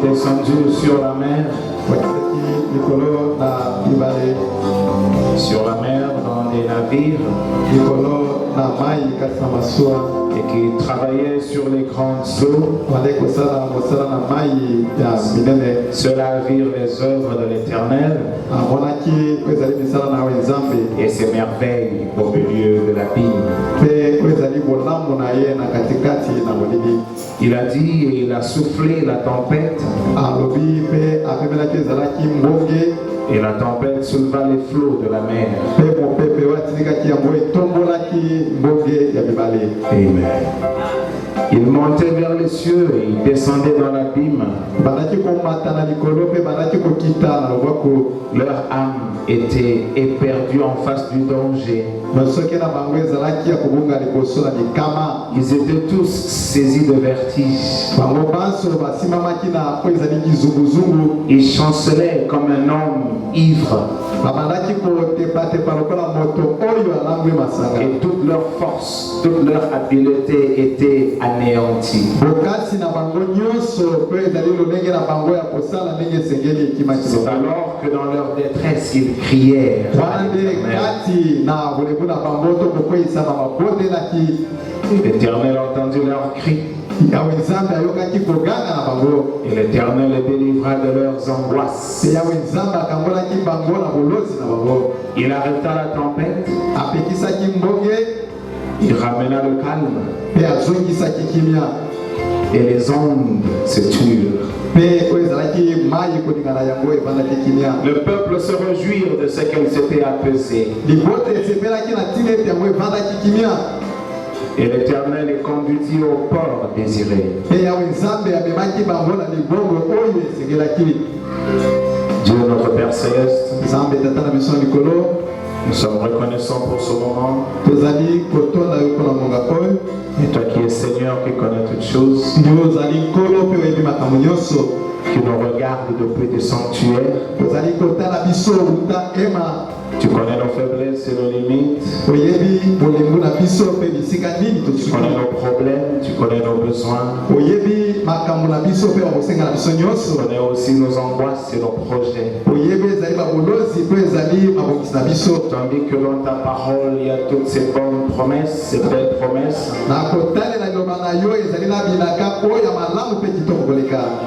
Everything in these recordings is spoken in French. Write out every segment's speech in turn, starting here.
est descendu sur la mer. Sur la mer, dans les navires. Et qui travaillait sur les grandes eaux. Cela vire les œuvres de l'Éternel et ses merveilles au milieu de l'abîme. Il a dit et il a soufflé la tempête. Et la tempête souleva les flots de la mer. Amen. Il montait vers les cieux et il descendait dans l'abîme. Leur âme était éperdue en face du danger. Ils étaient tous saisis de vertige. Ils chancelaient comme un homme ivre. Et toute leur force, toute leur habileté était anéantie. C'est alors que dans leur détresse, ils crièrent. L'Éternel entendit leurs cris. Et l'Éternel les délivra de leurs angoisses. Il arrêta la tempête. Il ramena le calme. Et les ondes se turent. Le peuple se réjouit de ce qu'elle s'était apaisée. Et l'Éternel les conduisit au port désiré. Dieu notre Père Céleste, nous sommes reconnaissants pour ce moment. Et toi qui es Seigneur, qui connais toutes choses, qui nous regarde depuis des sanctuaires, tu connais nos faiblesses et nos limites. Tu connais nos problèmes, tu connais nos besoins. Tu connais aussi nos angoisses et nos projets. Tandis que dans ta parole, il y a toutes ces bonnes promesses, ces belles promesses.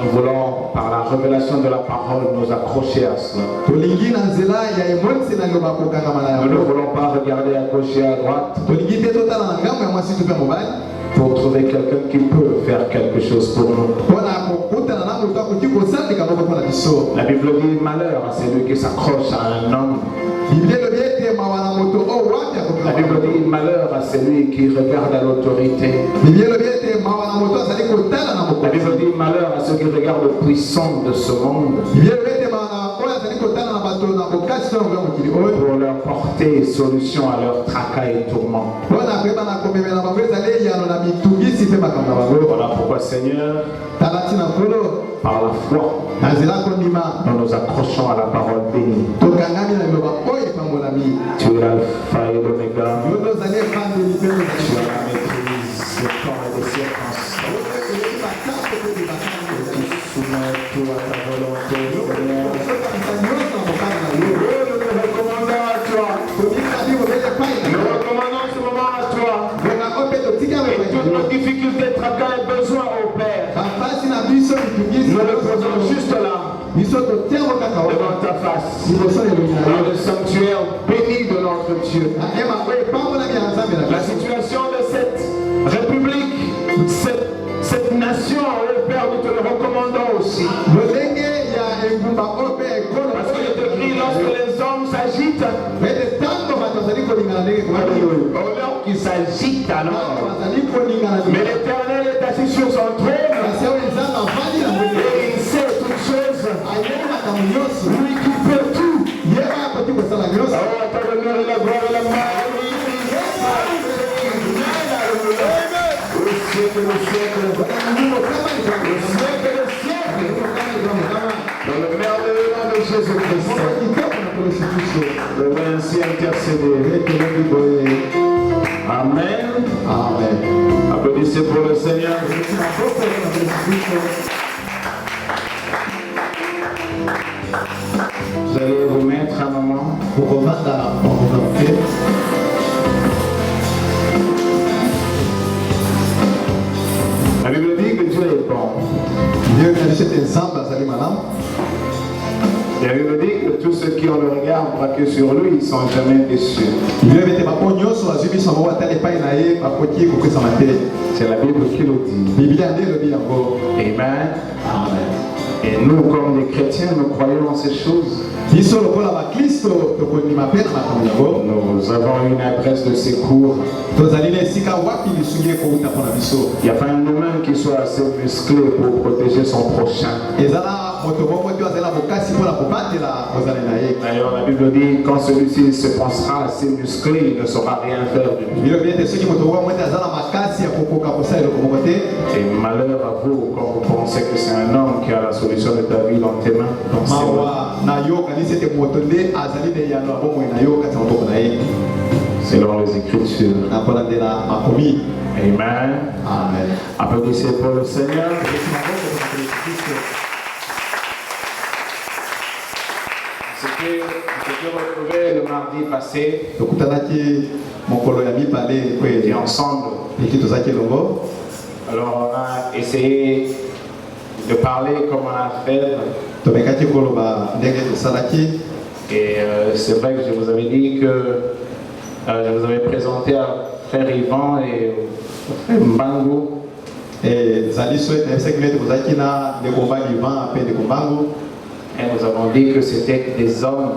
Nous voulons, par la révélation de la parole, nous accrocher à cela. Nous ne voulons pas regarder à gauche et à droite pour trouver quelqu'un qui peut faire quelque chose pour nous. La Bible dit malheur à celui qui s'accroche à un homme. La Bible dit malheur à celui qui regarde à l'autorité. La Bible dit malheur à ceux qui regardent le puissant de ce monde pour leur porter solution à leur tracas et tourments. Voilà pourquoi Seigneur, par la foi, nous nous accrochons à la parole bénie. Tu es l'alpha et l'oméga. Tu as la maîtrise des temps et des circonstances. Tu soumets tout à ta volonté, Seigneur. Nous nous recommandons à toi. Nous recommandons ce moment à toi. Et toutes nos difficultés, tracas et besoins au Père, nous le posons juste là, devant ta face, dans le sanctuaire béni de notre Dieu. La situation de cette république, cette nation, oh Père, nous te le recommandons aussi. Parce qu'il est écrit, lorsque les hommes s'agitent, alors qu'ils s'agitent alors. Mais l'Éternel est assis sur son trône. Et il sait toutes choses. Lui qui peut tout. Oh, à ta demeure et la gloire et la majesté. Au siècle des siècles. Au siècle des siècles. Dans le merveilleux nom de Jésus-Christ. Je vais ainsi intercéder. Amen. Amen. Applaudissez pour le Seigneur. Vous allez vous mettre un moment. La Bible dit que Dieu est bon. La Bible dit que tous ceux qui ont le regard braqué sur lui, ils ne sont jamais déçus. C'est la Bible qui le dit. Amen. Et nous, comme des chrétiens, nous croyons en ces choses. Nous avons une adresse de secours. Il n'y a pas un humain qui soit assez musclé pour protéger son prochain. D'ailleurs, la Bible dit quand celui-ci se pensera assez musclé, il ne saura rien faire du tout. Et malheur à vous quand vous pensez que c'est un homme qui a la solution de ta vie dans tes mains. Selon les Écritures. Amen. Amen. Applaudissez pour le Seigneur. Ce que j'ai retrouvé le mardi passé, et ensemble. Alors on a essayé de parler comme on a fait. Et c'est vrai que je vous avais dit que je vous avais présenté à frère Yvan et frère Mbango. Et nous avons dit que c'était des hommes.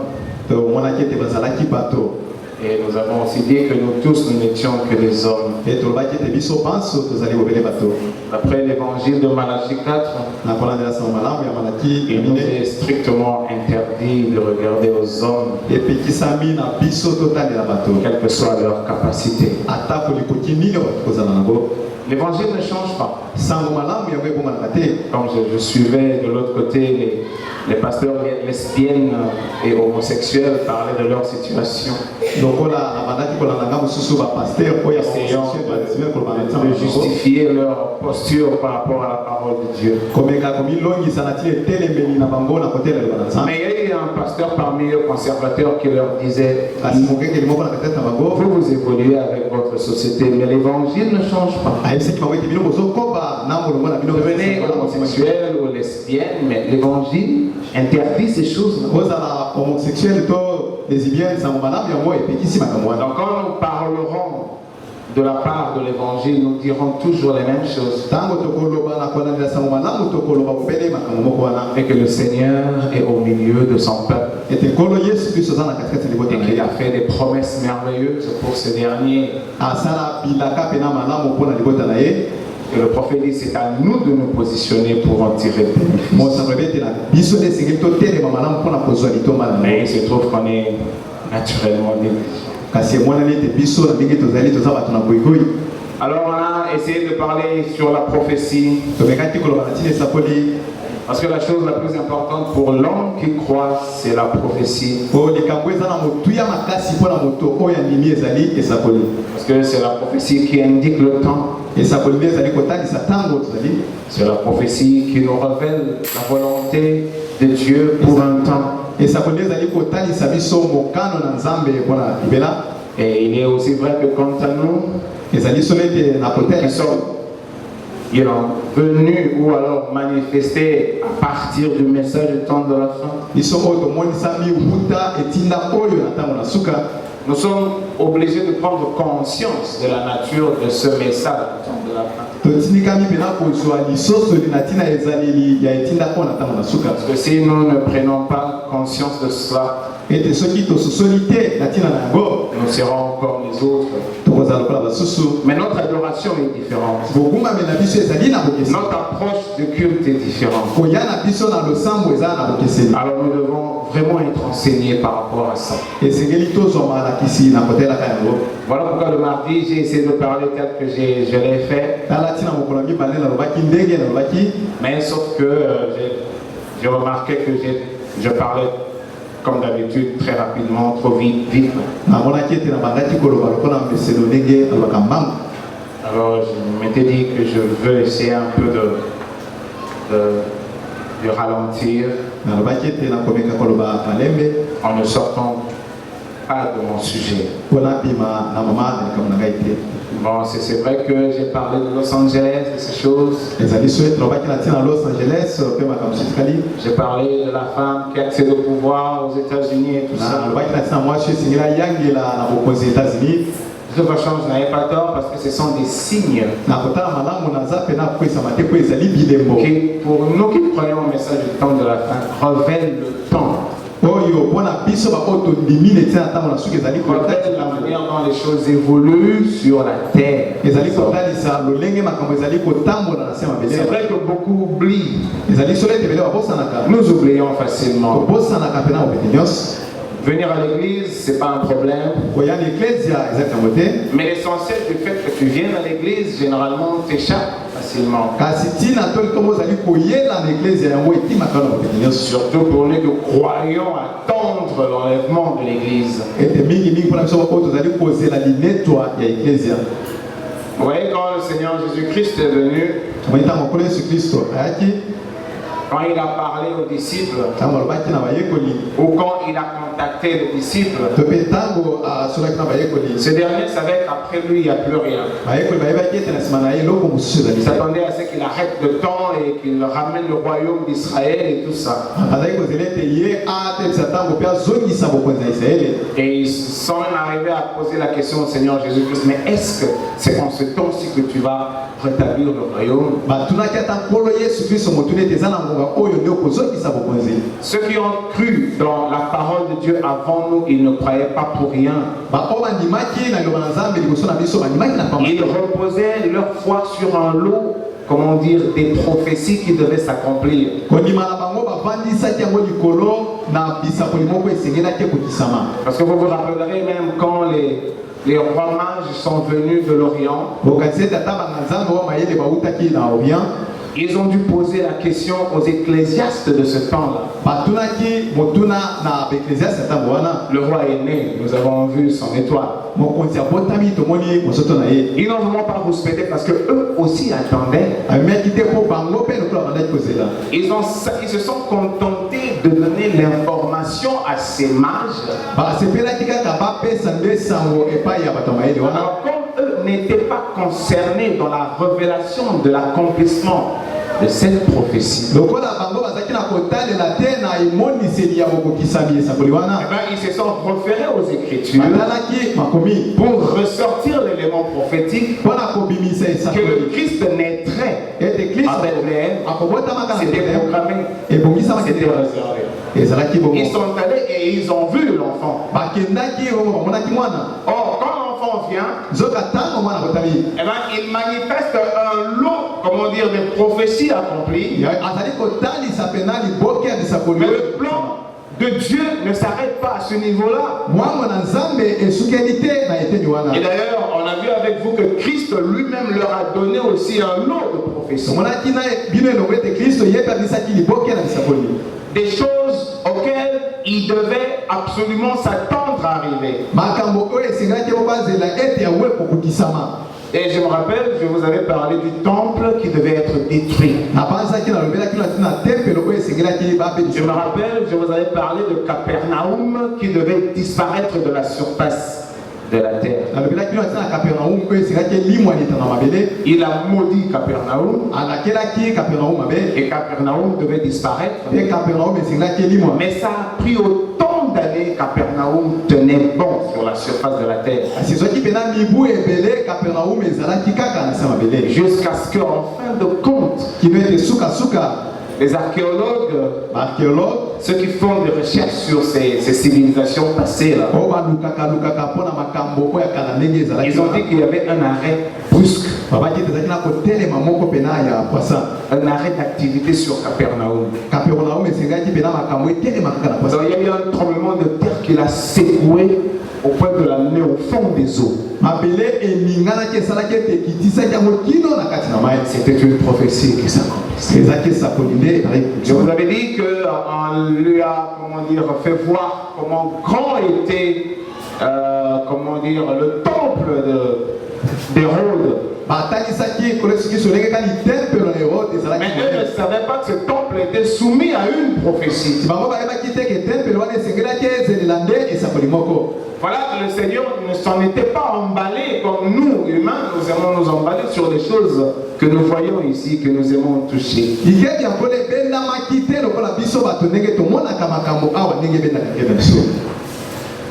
Et nous avons aussi dit que nous tous, nous n'étions que des hommes. D'après l'évangile de Malachie 4, il nous est strictement interdit de regarder aux hommes, quelle que soit leur capacité. L'évangile ne change pas. Comme je suivais de l'autre côté les pasteurs lesbiennes et homosexuels parler de leur situation. Essayant de justifier leur posture par rapport à la parole de Dieu. Mais il y a eu un pasteur parmi eux conservateurs qui leur disait vous évoluez avec votre société, mais l'évangile ne change pas. Devenez homosexuel ou lesbienne, mais l'évangile interdit ces choses-là. Donc quand nous parlerons de la part de l'évangile, nous dirons toujours les mêmes choses. Et que le Seigneur est au milieu de son peuple. Et qu'il a fait des promesses merveilleuses pour ces derniers. Et le prophète dit c'est à nous de nous positionner pour en tirer bénéfice. Mais il se trouve qu'on est naturellement négligé. Alors on a essayé de parler sur la prophétie. Parce que la chose la plus importante pour l'homme qui croit, c'est la prophétie. Parce que c'est la prophétie qui indique le temps. C'est la prophétie qui nous révèle la volonté de Dieu pour un temps. Et il est aussi vrai que quant à nous, qui sommes venus ou alors manifestés à partir du message du temps de la fin, nous sommes obligés de prendre conscience de la nature de ce message du temps de la fin. Parce que si nous ne prenons pas conscience de cela, nous serons comme les autres. Mais notre adoration est différente. Notre approche de culte est différente. Alors nous devons vraiment être enseignés par rapport à ça. Voilà pourquoi le mardi j'ai essayé de parler tel que je l'ai fait. Mais sauf que j'ai remarqué que je parlais comme d'habitude très rapidement, trop vite. Alors je m'étais dit que je veux essayer un peu de ralentir en ne sortant pas de mon sujet. Bon, c'est vrai que j'ai parlé de Los Angeles, de ces choses. J'ai parlé de la femme qui accède au pouvoir aux États-Unis et tout ça. De toute façon, je n'avais pas tort parce que ce sont des signes qui, pour nous qui croyons au message du temps de la fin, révèlent le temps. Révèlent la manière dont les choses évoluent sur la terre. C'est vrai que beaucoup oublient. Nous oublions facilement. Venir à l'église, ce n'est pas un problème. Mais l'essentiel du fait que tu viennes à l'église, généralement, t'échappe facilement. Surtout pour nous qui croyons attendre l'enlèvement de l'église. Vous voyez, quand le Seigneur Jésus-Christ est venu, quand il a parlé aux disciples, ou quand il a contacté les disciples, ce dernier savait qu'après lui, il n'y a plus rien. Il s'attendait à ce qu'il arrête le temps et qu'il ramène le royaume d'Israël et tout ça. Et ils sont même arrivés à poser la question au Seigneur Jésus-Christ, mais est-ce que c'est en ce temps-ci que tu vas rétablir le royaume? Ceux qui ont cru dans la parole de Dieu avant nous, ils ne croyaient pas pour rien. Ils reposaient leur foi sur un lot, comment dire, des prophéties qui devaient s'accomplir. Parce que vous vous rappellerez même quand les rois mages sont venus de l'Orient, ils ont dû poser la question aux ecclésiastes de ce temps-là. Le roi est né, nous avons vu son étoile. Ils n'ont vraiment pas respecté parce qu'eux aussi attendaient. Ils se sont contentés de donner l'information à ces mages. Alors, comme eux n'étaient pas concernés dans la révélation de l'accomplissement de cette prophétie, ils se sont référés aux Écritures pour ressortir l'élément prophétique que le Christ naîtrait à Bethléem. C'était programmé, c'était réservé. Ils sont allés et ils ont vu l'enfant. Or, quand l'enfant vient, il manifeste un lot, comment dire, de prophéties accomplies. Mais le plan de Dieu ne s'arrête pas à ce niveau-là. Et d'ailleurs, on a vu avec vous que Christ lui-même leur a donné aussi un lot de prophéties. Des choses auxquelles ils devaient absolument s'attendre à arriver. Et je me rappelle, je vous avais parlé du temple qui devait être détruit. Je me rappelle, je vous avais parlé de Capernaum qui devait disparaître de la surface de la terre. Il a maudit Capernaum. Et Capernaum devait disparaître. Mais ça a pris autant d'années. Capernaum tenait bon sur la surface de la terre. Jusqu'à ce qu'en fin de compte, les archéologues, ceux qui font des recherches sur ces civilisations passées là, ils ont dit qu'il y avait un arrêt brusque, un arrêt d'activité sur Capernaum. Donc il y a eu un tremblement de terre qui l'a secoué au point de l'amener au fond des eaux. C'était une prophétie qui s'accomplissait. Je vous avais dit qu'on lui a, comment dire, fait voir comment grand était, comment dire, le temple d'Hérode. Mais eux ne savaient pas que ce temple temple était soumis à une prophétie. Voilà que le Seigneur ne s'en était pas emballé comme nous, humains, nous aimons nous emballer sur des choses que nous voyons ici, que nous aimons toucher.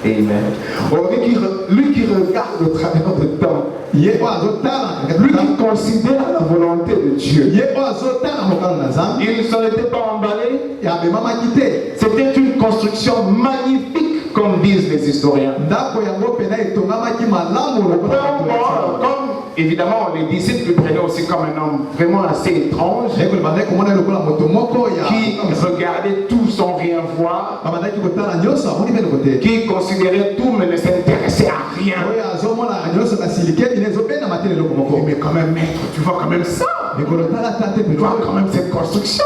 Amen. Lui qui regarde au travers de temps, lui qui considère la volonté de Dieu, il ne s'en était pas emballé. C'était une construction magnifique, comme disent les historiens. Comme évidemment les disciples le prenaient aussi comme un homme vraiment assez étrange, qui regardait tout sans rien voir, qui considérait tout mais ne s'intéressait à rien. Mais quand même, maître, tu vois quand même ça. Tu vois quand même cette construction.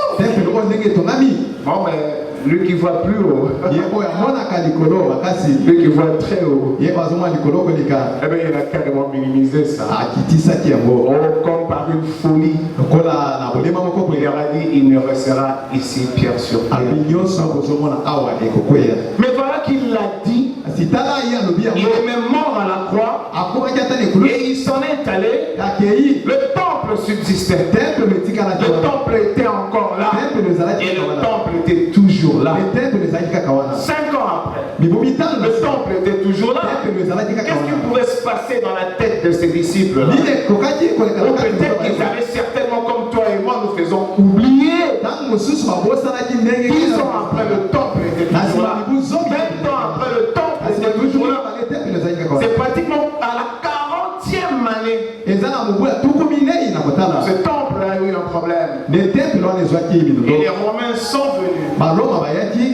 Bon, mais lui qui voit plus haut, lui qui voit très haut, eh bien, il a carrément minimisé ça. Oh, comme par une folie. Il leur a dit, il ne restera ici pierre sur pierre. Mais voilà qu'il l'a dit. Il est même mort à la croix et il s'en est allé. Le temple subsistait. Le temple était encore là et le temple était toujours là. 5 ans après, le temple était toujours là. Qu'est-ce qui pouvait se passer dans la tête de ces disciples là? Ou peut-être qu'ils avaient certainement, comme toi et moi, nous faisons oublier. 10 ans après, le temple était toujours là. 20 ans après, le temple était toujours là. C'est pratiquement à la 40e année. Ce temple a eu un problème. Et les Romains sont venus.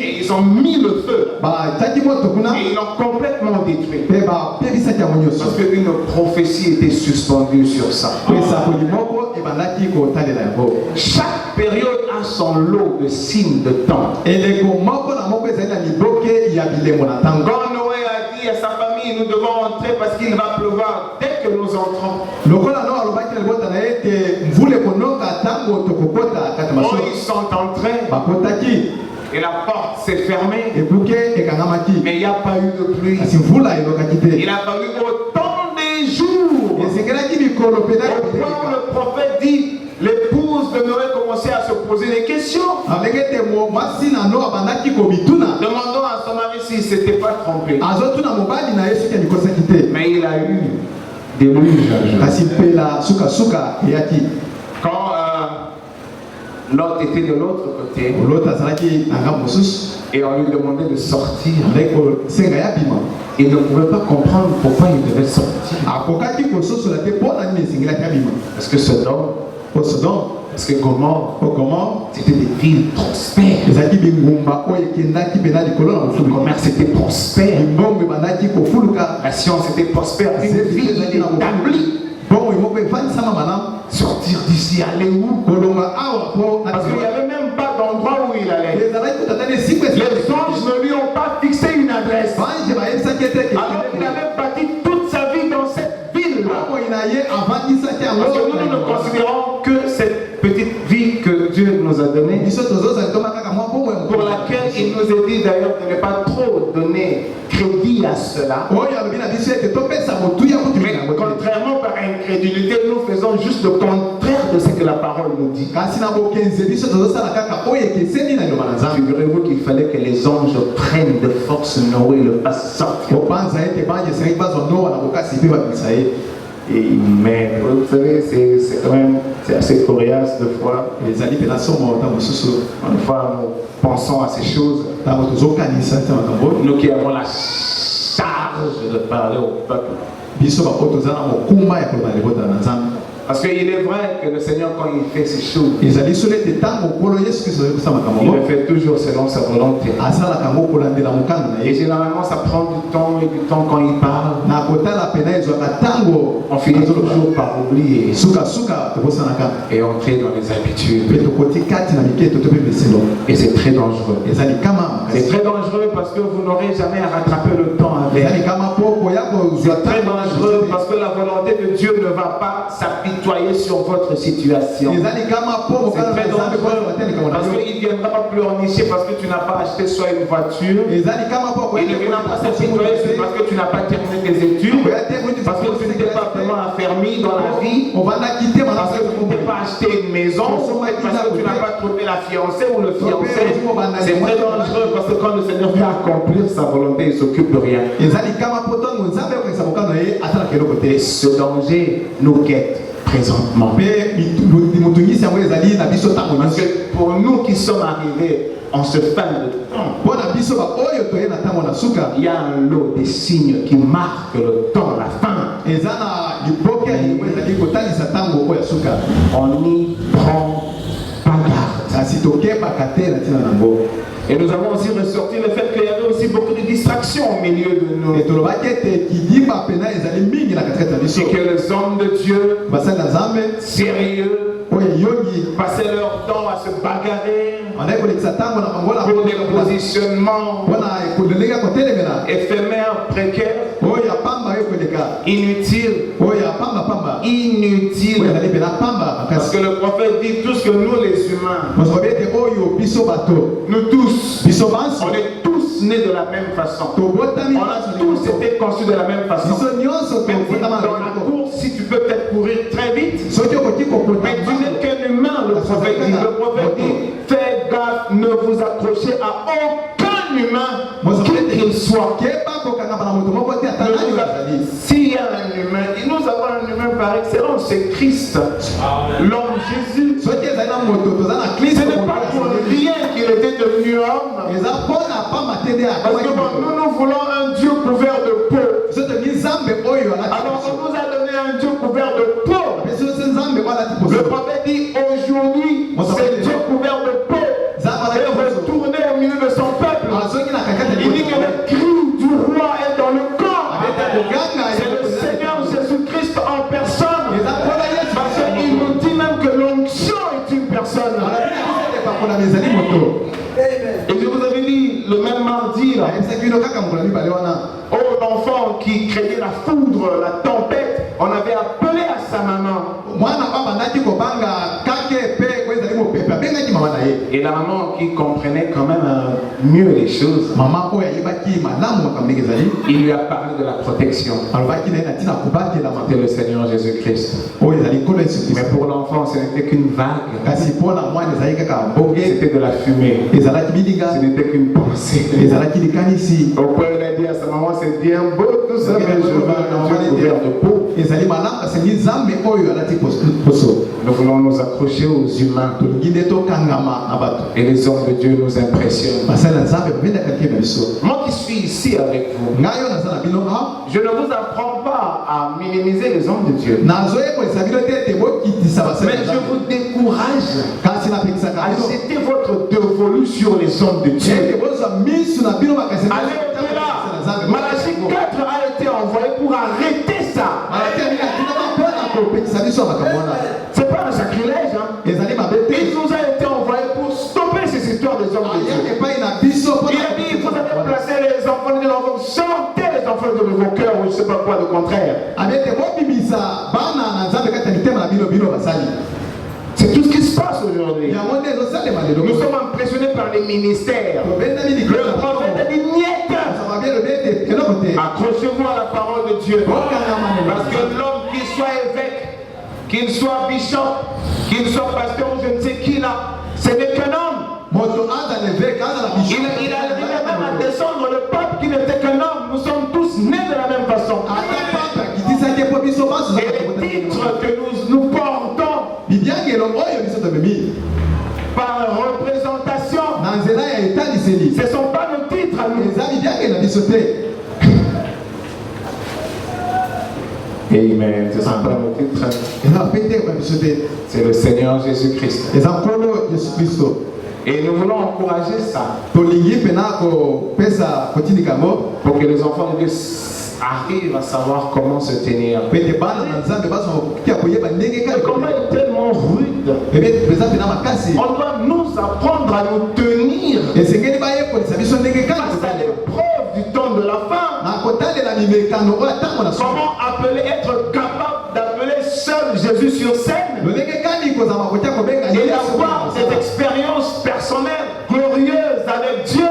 Et ils ont mis le feu. Et ils l'ont complètement détruit. Parce qu'une prophétie était suspendue sur ça. Chaque période a son lot de signes de temps. Quand Noé a dit à sa famille, nous devons entrer parce qu'il va pleuvoir dès que nous entrons. Oh, ils sont entrés. Et la porte s'est fermée. Mais il n'y a pas eu de pluie. Il a fallu autant de jours. Au point où le prophète dit, l'épouse de Noé commençait à se poser des questions. Demandant à son mari s'il ne s'était pas trompé. Mais il a eu des déluge. Quand Lot était de l'autre côté et on lui demandait de sortir, il ne pouvait pas comprendre pourquoi il devait sortir. Parce que Sodome, parce que Gomorrhe, c'était des villes prospères. Le commerce était prospère. La science était prospère. Une ville établie. Sortir d'ici, aller où? Parce qu'il n'y avait même pas d'endroit où il allait. Les anges ne lui ont pas fixé une adresse. Alors il avait bâti toute sa vie dans cette ville. Parce que nous ne considérons que cette petite vie que Dieu nous a donnée, pour laquelle il nous a dit d'ailleurs de ne pas trop donner crédit à cela. Mais contrairement par incrédulité, nous faisons juste le contraire de ce que la parole nous dit. Figurez-vous qu'il fallait que les anges prennent de force Noé et le fassent sortir. Mais vous savez, c'est quand même assez coriace de fois. Une fois, nous pensons à ces choses. Nous qui avons la charge de parler au peuple. Parce qu'il est vrai que le Seigneur, quand il fait ces choses, il le fait toujours selon sa volonté. Et généralement, ça prend du temps et du temps quand il parle. On finit toujours par oublier et entrer dans les habitudes. Et c'est très dangereux. C'est très dangereux parce que vous n'aurez jamais à rattraper le temps avec. C'est très dangereux parce que la volonté de Dieu ne va pas s'apitoyer sur votre situation. C'est très dangereux parce qu'il ne viendra pas pleurnicher parce que tu n'as pas acheté soit une voiture. Il ne viendra pas s'apitoyer parce que tu n'as pas terminé tes études, parce que tu n'étais pas vraiment affermi dans la vie, parce que tu n'étais pas acheté une maison, parce que tu n'as pas trouvé la fiancée ou le fiancé. C'est très dangereux parce que quand le Seigneur veut accomplir sa volonté, il ne s'occupe de rien. Et ce danger nous guette présentement. Parce que pour nous qui sommes arrivés en ce fin de temps, il y a un lot de signes qui marquent le temps, la fin. On n'y prend pas garde. Et nous avons aussi ressorti le fait qu'il y avait aussi beaucoup de distractions au milieu de nous. Et que les hommes de Dieu, sérieux, passaient leur temps à se bagarrer pour des positionnements éphémères, précaires, inutiles. Parce que le prophète dit tous que nous les humains, nous tous, on est tous nés de la même façon. On a tous été conçus de la même façon. Dans la course, si tu peux peut-être courir très vite, mais tu n'es qu'un humain, le prophète dit. Le prophète dit, faites gaffe, ne vous accrochez à aucun humain, quel qu'il soit. S'il y a un humain, et nous avons un humain par excellence, c'est Christ, l'homme Jésus. Ce n'est pas pour rien qu'il était devenu homme. Parce que nous voulons un Dieu couvert de peau. Alors on nous a donné un Dieu couvert de peau. Le prophète dit aujourd'hui, c'est Dieu couvert de peau est retourné au milieu de son peuple. Il dit que le cri du roi est dans le corps. C'est le Seigneur Jésus-Christ en personne. Parce qu'il nous dit même que l'onction est une personne. Et je vous avais dit le même mardi là, oh l'enfant qui craignait la foudre, la tempête, on avait appelé à sa maman. Et la maman qui comprenait quand même mieux les choses, il lui a parlé de la protection. C'était le Seigneur Jésus-Christ. Mais pour l'enfant, ce n'était qu'une vague. C'était de la fumée. Ce n'était qu'une pensée. Au point où il a dit à sa maman, c'est bien beau tout ça, mais je veux un Dieu couvert de peau. Nous voulons nous accrocher aux humains. Et les hommes de Dieu nous impressionnent. Moi qui suis ici avec vous, je ne vous apprends pas à minimiser les hommes de Dieu. Mais je vous décourage à jeter votre dévolu sur les hommes de Dieu. Allez au-delà. Malachie 4 a été envoyé pour arrêter ça. C'est pas un sacrilège. Il nous a été envoyé pour stopper ces histoires des hommes de Dieu. Il a dit, vous avez placé les enfants de l'enfant, chantez les enfants de vos cœurs, ou je ne sais pas quoi de contraire. C'est tout ce qui se passe aujourd'hui. Nous sommes impressionnés par les ministères. Le prophète a dit niet. Accrochez-vous à la parole de Dieu. Parce que l'homme, qu'il soit évêque, qu'il soit bishop, qu'il soit pasteur ou je ne sais qui là, ce n'est qu'un homme. Il arrivait même à descendre le pape qui n'était qu'un homme. Nous sommes tous nés de la même façon. Et les titres que nous portons par représentation, ce ne sont pas nos titres à nous. Amen. Ce ne sont pas nos titres. C'est le Seigneur Jésus-Christ. Et nous voulons encourager ça. Pour que les enfants de Dieu arrivent à savoir comment se tenir. Le combat est tellement rude. On doit nous apprendre à nous tenir face à l'épreuve du temps de la fin. Comment appeler être capable Jésus sur scène et d'avoir cette expérience personnelle, glorieuse avec Dieu.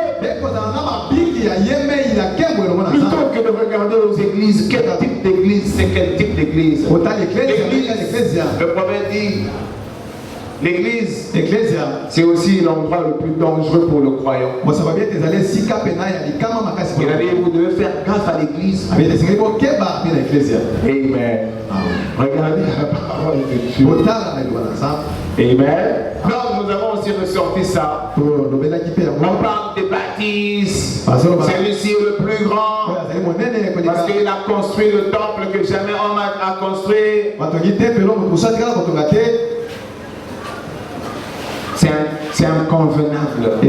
Plutôt que de regarder aux églises, quel type d'église, c'est quel type d'église. Le prophète dit, l'église, c'est aussi l'endroit le plus dangereux pour le croyant. Il a dit, vous devez faire gaffe à l'église. Amen. Regardez la parole de Dieu. Amen. Donc nous avons aussi ressorti ça. On parle des baptêmes. Celui-ci est le plus grand. Parce qu'il a construit le temple que jamais homme a construit. C'est inconvenable.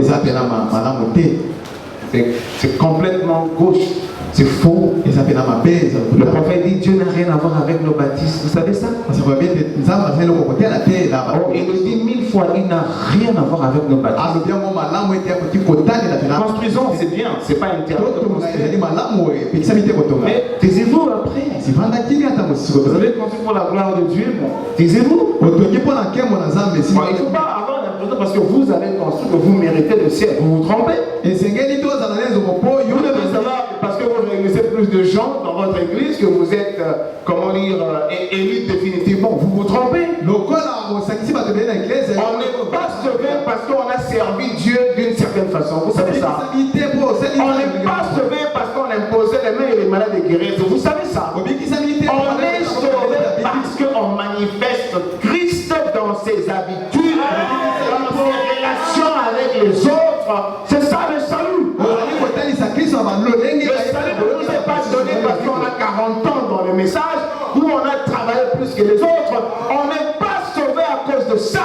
C'est complètement gauche. C'est faux. Le prophète dit Dieu n'a rien à voir avec nos baptismes. Vous savez ça? Il le dit 1000 fois, il n'a rien à voir avec nos baptismes. Construisons, c'est bien, c'est pas interdit. Mais taisez-vous après. Vous avez construit pour la gloire de Dieu. Taisez-vous. Il ne faut pas avoir l'impression parce que vous avez construit que vous méritez le ciel. Vous vous trompez. Vous devez savoir parce que vous réunissez plus de gens dans votre église que vous êtes, comment dire, élite définitivement. Vous vous trompez. On n'est pas sauvé parce qu'on a servi Dieu d'une certaine façon. Vous savez ça? On n'est pas sauvé parce qu'on imposait les mains et les malades et guéris. Vous savez ça? On est sauvé parce qu'on manifeste Christ dans ses habitudes, dans ses relations avec les autres. C'est ça le salut. Le salut ne nous est pas donné parce qu'on a 40 ans dans le message ou on a travaillé plus que les autres. On n'est pas sauvé à cause de ça.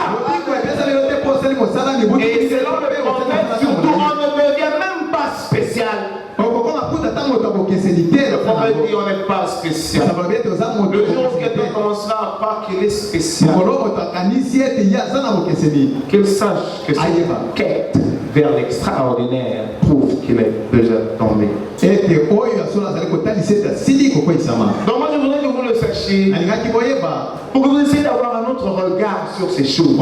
Et selon le prophète, surtout, on ne devient même pas spécial. Le prophète dit on n'est pas spécial. Le jour où quelqu'un commencera à croire qu'il est spécial, qu'il sache que cette quête vers l'extraordinaire prouve qu'il est déjà tombé. Donc moi je voudrais que vous le sachiez pour que vous essayiez d'avoir un autre regard sur ces choses.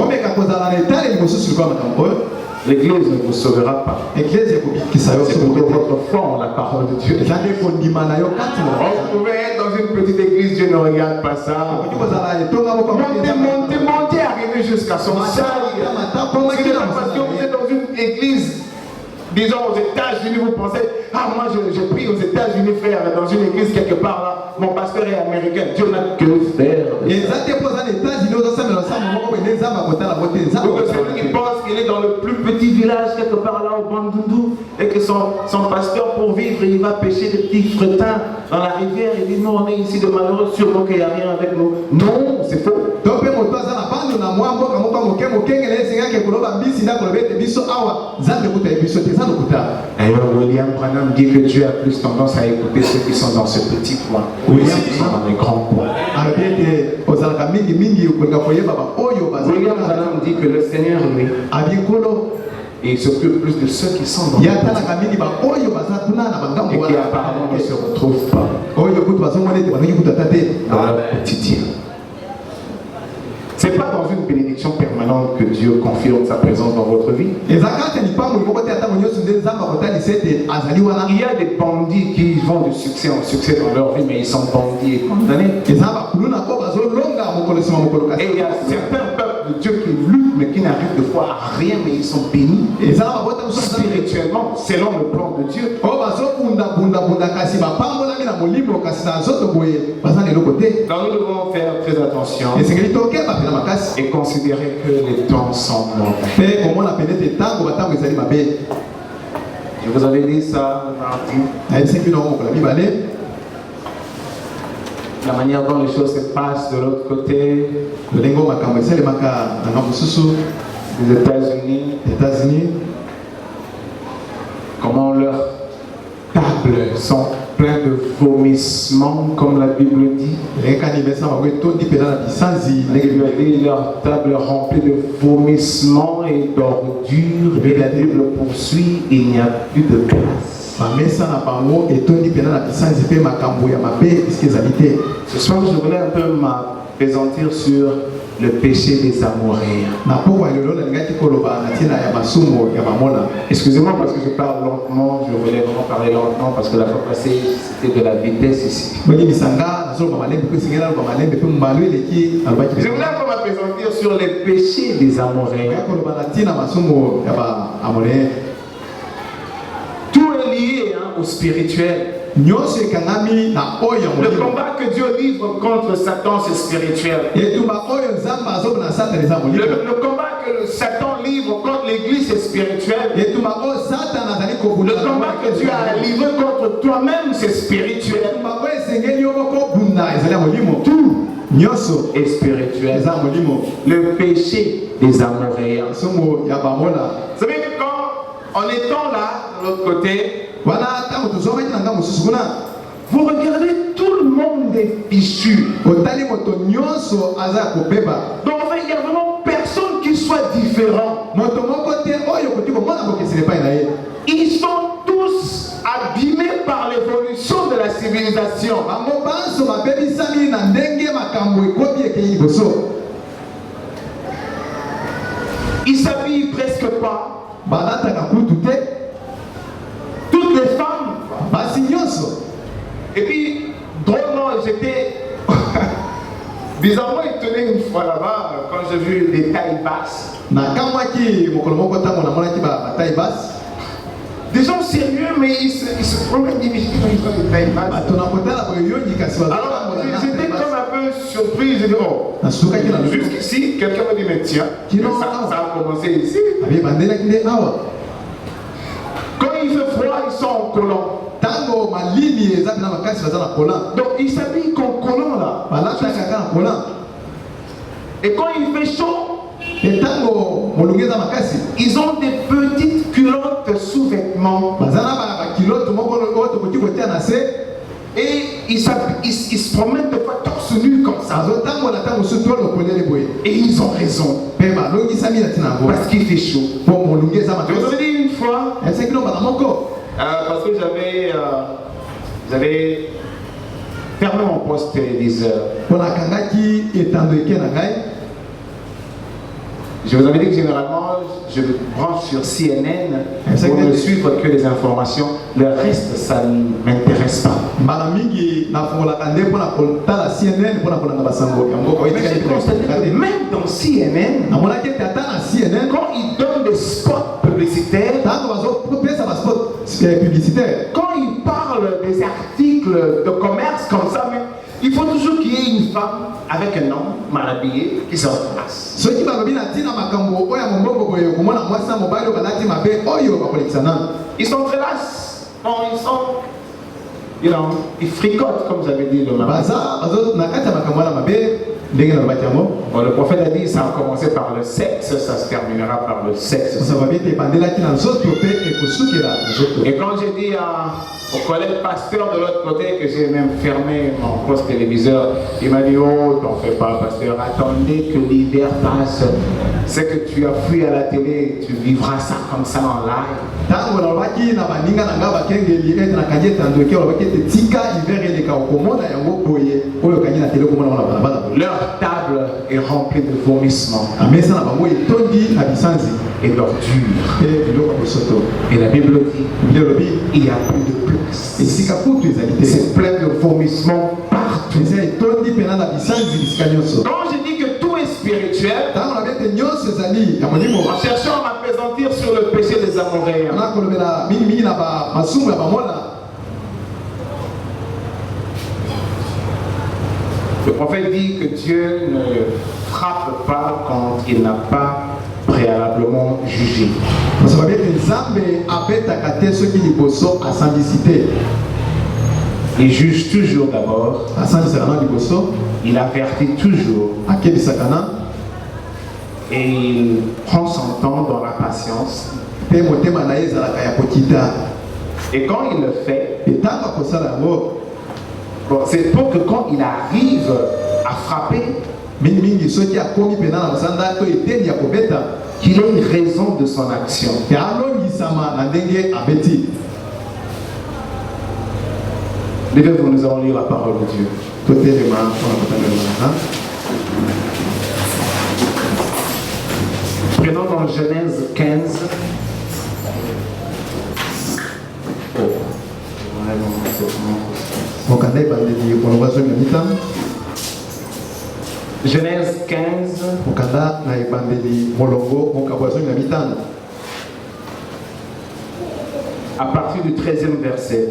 L'église ne vous sauvera pas. C'est pour votre foi en la parole de Dieu. Vous pouvez être dans une petite église, Dieu ne regarde pas ça. Montez, arrivez jusqu'à son salut. Parce que vous êtes dans une église, disons aux États-Unis, vous pensez, ah moi j'ai pris aux États-Unis frère, dans une église quelque part là, mon pasteur est américain, Dieu n'a que faire. Donc celui qui pense qu'il est dans le plus petit village quelque part là au Bandundu et que son pasteur pour vivre il va pêcher des petits fretins dans la rivière, il dit nous on est ici de malheureux, sûrement qu'il n'y a rien avec nous. Non, c'est faux. D'ailleurs, William Branham dit que Dieu a plus tendance à écouter ceux qui sont dans ce petit coin, ceux qui sont dans les grands coins. William Branham dit que le Seigneur, lui, il s'occupe plus de ceux qui sont dans le petit et qui apparemment ne se retrouvent pas dans leur quotidien. Ce n'est pas dans une bénédiction permanente que Dieu confirme sa présence dans votre vie. Il y a des bandits qui vont de succès en succès dans leur vie, mais ils sont bandits et condamnés. Et il y a certains peuples de Dieu qui luttent, mais qui n'arrivent de fois à rien, mais ils sont bénis. Spirituellement, selon le plan de Dieu. Donc nous devons faire très attention et considérer que les temps sont mauvais. Je vous avais dit ça mardi. La manière dont les choses se passent de l'autre côté, les États-Unis, comment leurs tables sont pleines de vomissements, comme la Bible dit. Leur table remplie de vomissements et d'ordures. Et la Bible poursuit, il n'y a plus de place. Ce soir, je voulais un peu m'appesantir sur le péché des Amoréens. Excusez-moi parce que je parle lentement, je voulais vraiment parler lentement parce que la fois passée c'était de la vitesse ici. Je voulais m'appesantir sur les péchés des Amoréens. Tout est lié au spirituel. Le combat que Dieu livre contre Satan, c'est spirituel. Le combat que Satan livre contre l'église, c'est spirituel. Le combat que Dieu a livré contre toi-même, c'est spirituel. Tout est spirituel. Le péché des Amoréens. Vous savez que quand en étant là, de l'autre côté, vous regardez, tout le monde est fichu. Donc en fait, il n'y a vraiment personne qui soit différent. Ils sont tous abîmés par l'évolution de la civilisation. Ils s'habillent presque pas. Toutes les femmes. Et puis, drôlement, j'étais bizarrement étonné une fois là-bas quand j'ai vu des tailles basses. Des gens sérieux, mais ils se promènent des tailles basses. Alors, j'étais comme un peu surpris. J'ai dit, oh, jusqu'ici, quelqu'un m'a dit, mais tiens, ça a commencé ici. Quand il fait froid, ils sont en collant. Donc ils s'habillent comme collant là. Et quand il fait chaud, ils ont des petites culottes sous-vêtements. Et ils se promènent de fois torse nu comme ça. Et ils ont raison. Parce qu'il fait chaud. Je vous ai dit une fois, parce que j'avais fermé mon poste téléviseur. Je vous avais dit que généralement, je me branche sur CNN pour ne suivre que les informations. Le reste, ça ne m'intéresse pas. Mais j'ai constaté que même dans CNN, quand ils donnent des spots publicitaires, quand ils parlent des articles de commerce comme ça, il faut toujours qu'il y ait une femme avec un homme mal habillé qui se replace. Ils sont très lasses. Bon, ils sont, ils fricotent comme vous avez dit le matin. Bon, le prophète a dit ça a commencé par le sexe, ça se terminera par le sexe. Et quand j'ai dit au collègue pasteur de l'autre côté que j'ai même fermé mon poste téléviseur, il m'a dit, oh, t'en fais pas pasteur, attendez que l'hiver passe. C'est que tu as fui à la télé, tu vivras ça comme ça en live. Leur table est remplie de vomissements et d'ordures. Et la Bible dit, il n'y a plus de place. C'est plein de vomissements partout. Quand je dis que tout est spirituel, en cherchant à m'appesantir sur le péché des Amoréens, le prophète dit que Dieu ne frappe pas quand il n'a pas préalablement jugé. Il juge toujours d'abord. Il avertit toujours. Et il prend son temps dans la patience. Et quand il le fait, c'est pour que quand il arrive à frapper, qu'il ait une raison de son action. Levez-vous, nous allons lire la parole de Dieu. Prenons dans Genèse 15. Genèse 15. À partir du 13e verset.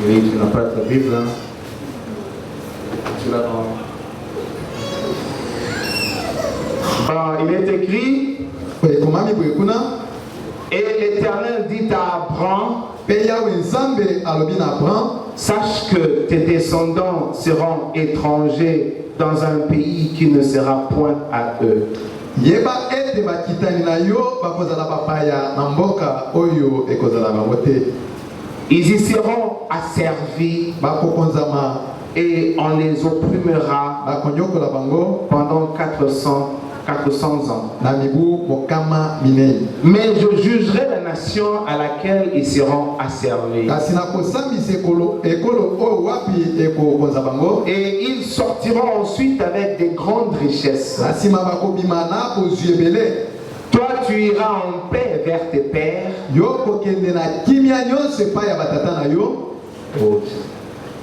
Oui, tu n'as pas ta Bible là. Tu l'as dans... il est écrit. Et l'Éternel dit à Abraham, sache que tes descendants seront étrangers dans un pays qui ne sera point à eux. Ils y seront asservis et on les opprimera pendant 400 ans. Mais je jugerai la nation à laquelle ils seront asservis. Et ils sortiront ensuite avec des grandes richesses. Toi, tu iras en paix vers tes pères.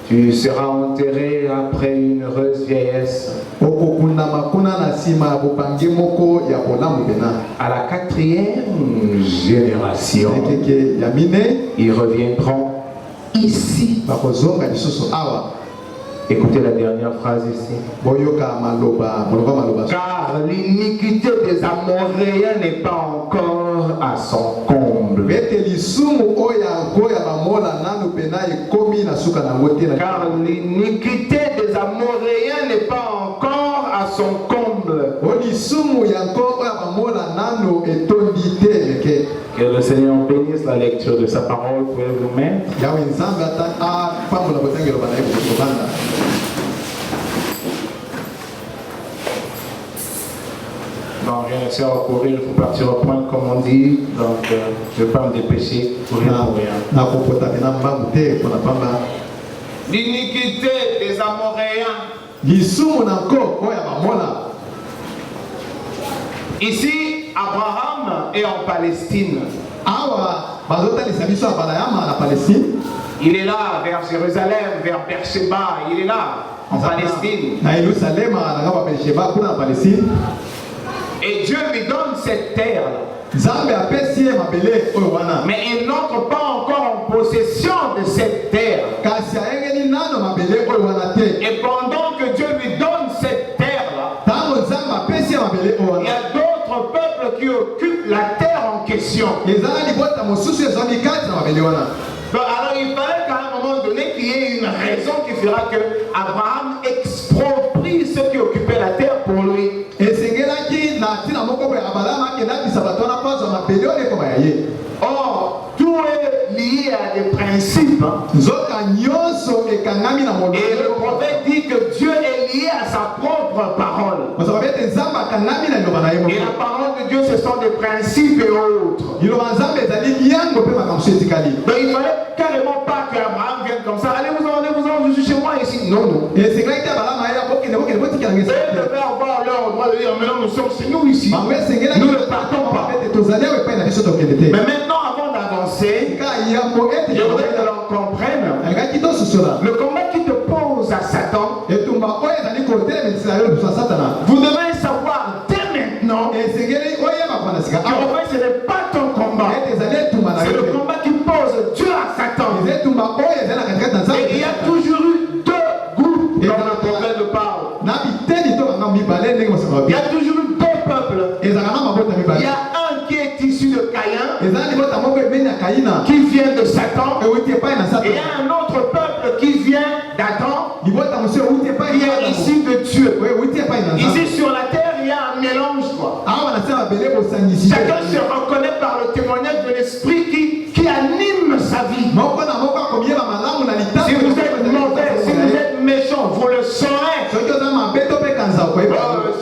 Tu seras enterré après une heureuse vieillesse. À la 4e génération, ils reviendront ici. Écoutez la dernière phrase ici. Car l'iniquité des Amoréens n'est pas encore à son comble. Car l'iniquité des Amoréens n'est pas encore à son comble. Que le Seigneur bénisse la lecture de sa parole. Vous pouvez vous mettre. Non, rien ne sert à courir, il faut partir au point comme on dit. Donc, je ne vais pas me dépêcher pour rien pour rien. L'iniquité des Amoréens. Ici, Abraham est en Palestine. Il est là vers Jérusalem, vers Beersheba. Il est là en Palestine. Et Dieu lui donne cette terre. Mais il n'entre pas encore en possession de cette terre. Et pendant que Dieu lui donne cette terre-là, il y a d'autres peuples qui occupent la terre en question. Alors il fallait qu'à un moment donné qu'il y ait une raison qui fera que Abraham exproprie ceux qui occupaient la terre pour lui. Or, tout est lié à des principes. Et le prophète dit que Dieu est lié à sa propre parole. Et la parole de Dieu, ce sont des principes et autres. Donc il fallait carrément pas qu'Abraham vienne comme ça. Allez-vous-en, je suis chez moi ici. Non. Et c'est vrai qu'ils devaient avoir leur droit de dire, maintenant nous sommes chez nous ici. Nous ne partons pas. Mais maintenant, avant d'avancer, je voudrais que l'on comprenne le combat qui te pose à Satan. Vous devez savoir dès maintenant que ce n'est pas ton combat. C'est le combat qui pose Dieu à Satan. Et il y a toujours eu deux groupes dans le prophète de parle. Il y a toujours eu deux peuples. Il y a un qui est issu de Caïn, qui vient de Satan, et il y a un autre peuple qui vient d'Adam, qui est issu de Dieu. Ici sur la terre, il y a un mélange. Chacun se reconnaît par le témoignage de l'esprit qui anime sa vie. Si vous êtes mauvais, si vous êtes méchant, vous le saurez. Si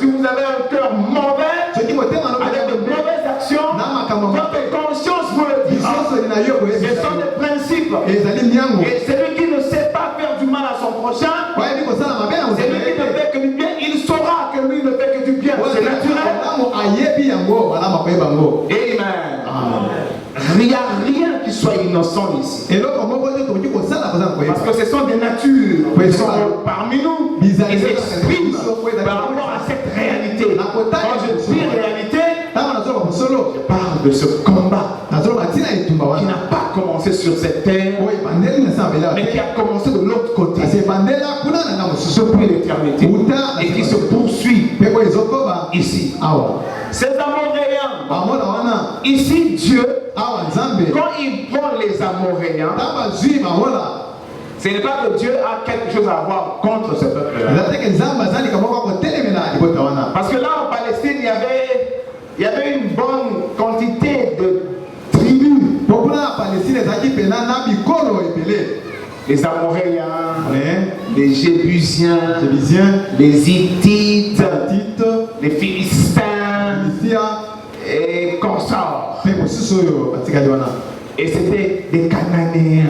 vous avez un cœur mauvais, avec de mauvaises actions, votre conscience vous le dira. Ce sont des principes. Et celui sont ici. Parce que ce sont des natures qui sont parmi nous. Ils s'expriment par rapport à cette réalité. Quand je dis réalité, je parle de ce combat qui n'a pas commencé sur cette terre, mais qui a commencé de l'autre côté depuis l'éternité et qui se poursuit ici. Ces Amoréens, ici Dieu, quand il prend les Amoréens, ce n'est pas que Dieu a quelque chose à voir contre ce peuple-là. Parce que là en Palestine, il y avait une bonne quantité de tribus. Les Amoréens, les Jébusiens, les Hittites, les Philistins et consorts. Et c'était des Cananéens.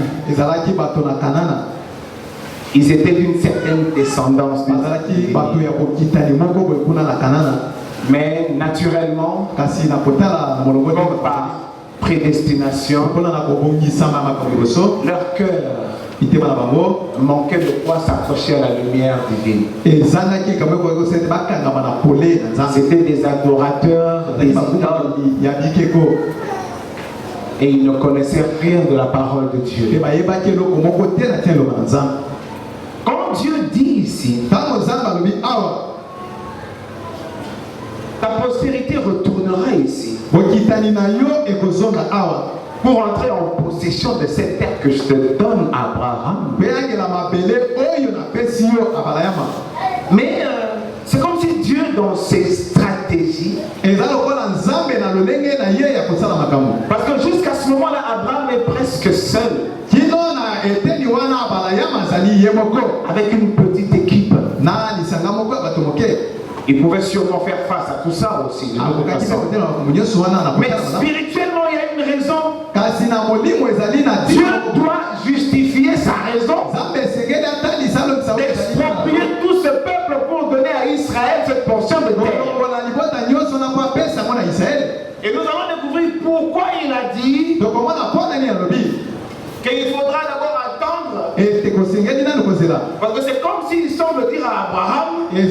Ils étaient d'une certaine descendance. Mais naturellement, comme par prédestination, leur cœur manquait de quoi s'approcher à la lumière divine. C'était des adorateurs, des idoles. Et ils ne connaissaient rien de la parole de Dieu. Quand Dieu dit ici, ta postérité retournera ici pour entrer en possession de cette terre que je te donne à Abraham. Mais c'est comme si Dieu, dans ses stratégies, parce que jusqu'à ce moment-là, Abraham est presque seul, avec une petite équipe. Il pouvait sûrement faire face à tout ça aussi. Mais spirituellement, il y a une raison. Dieu doit justifier sa raison d'exproprier tout ce peuple pour donner à Israël cette portion de terre. Et nous allons découvrir pourquoi il a dit qu'il faudra d'abord attendre. Parce que c'est comme s'il semble dire à Abraham, ils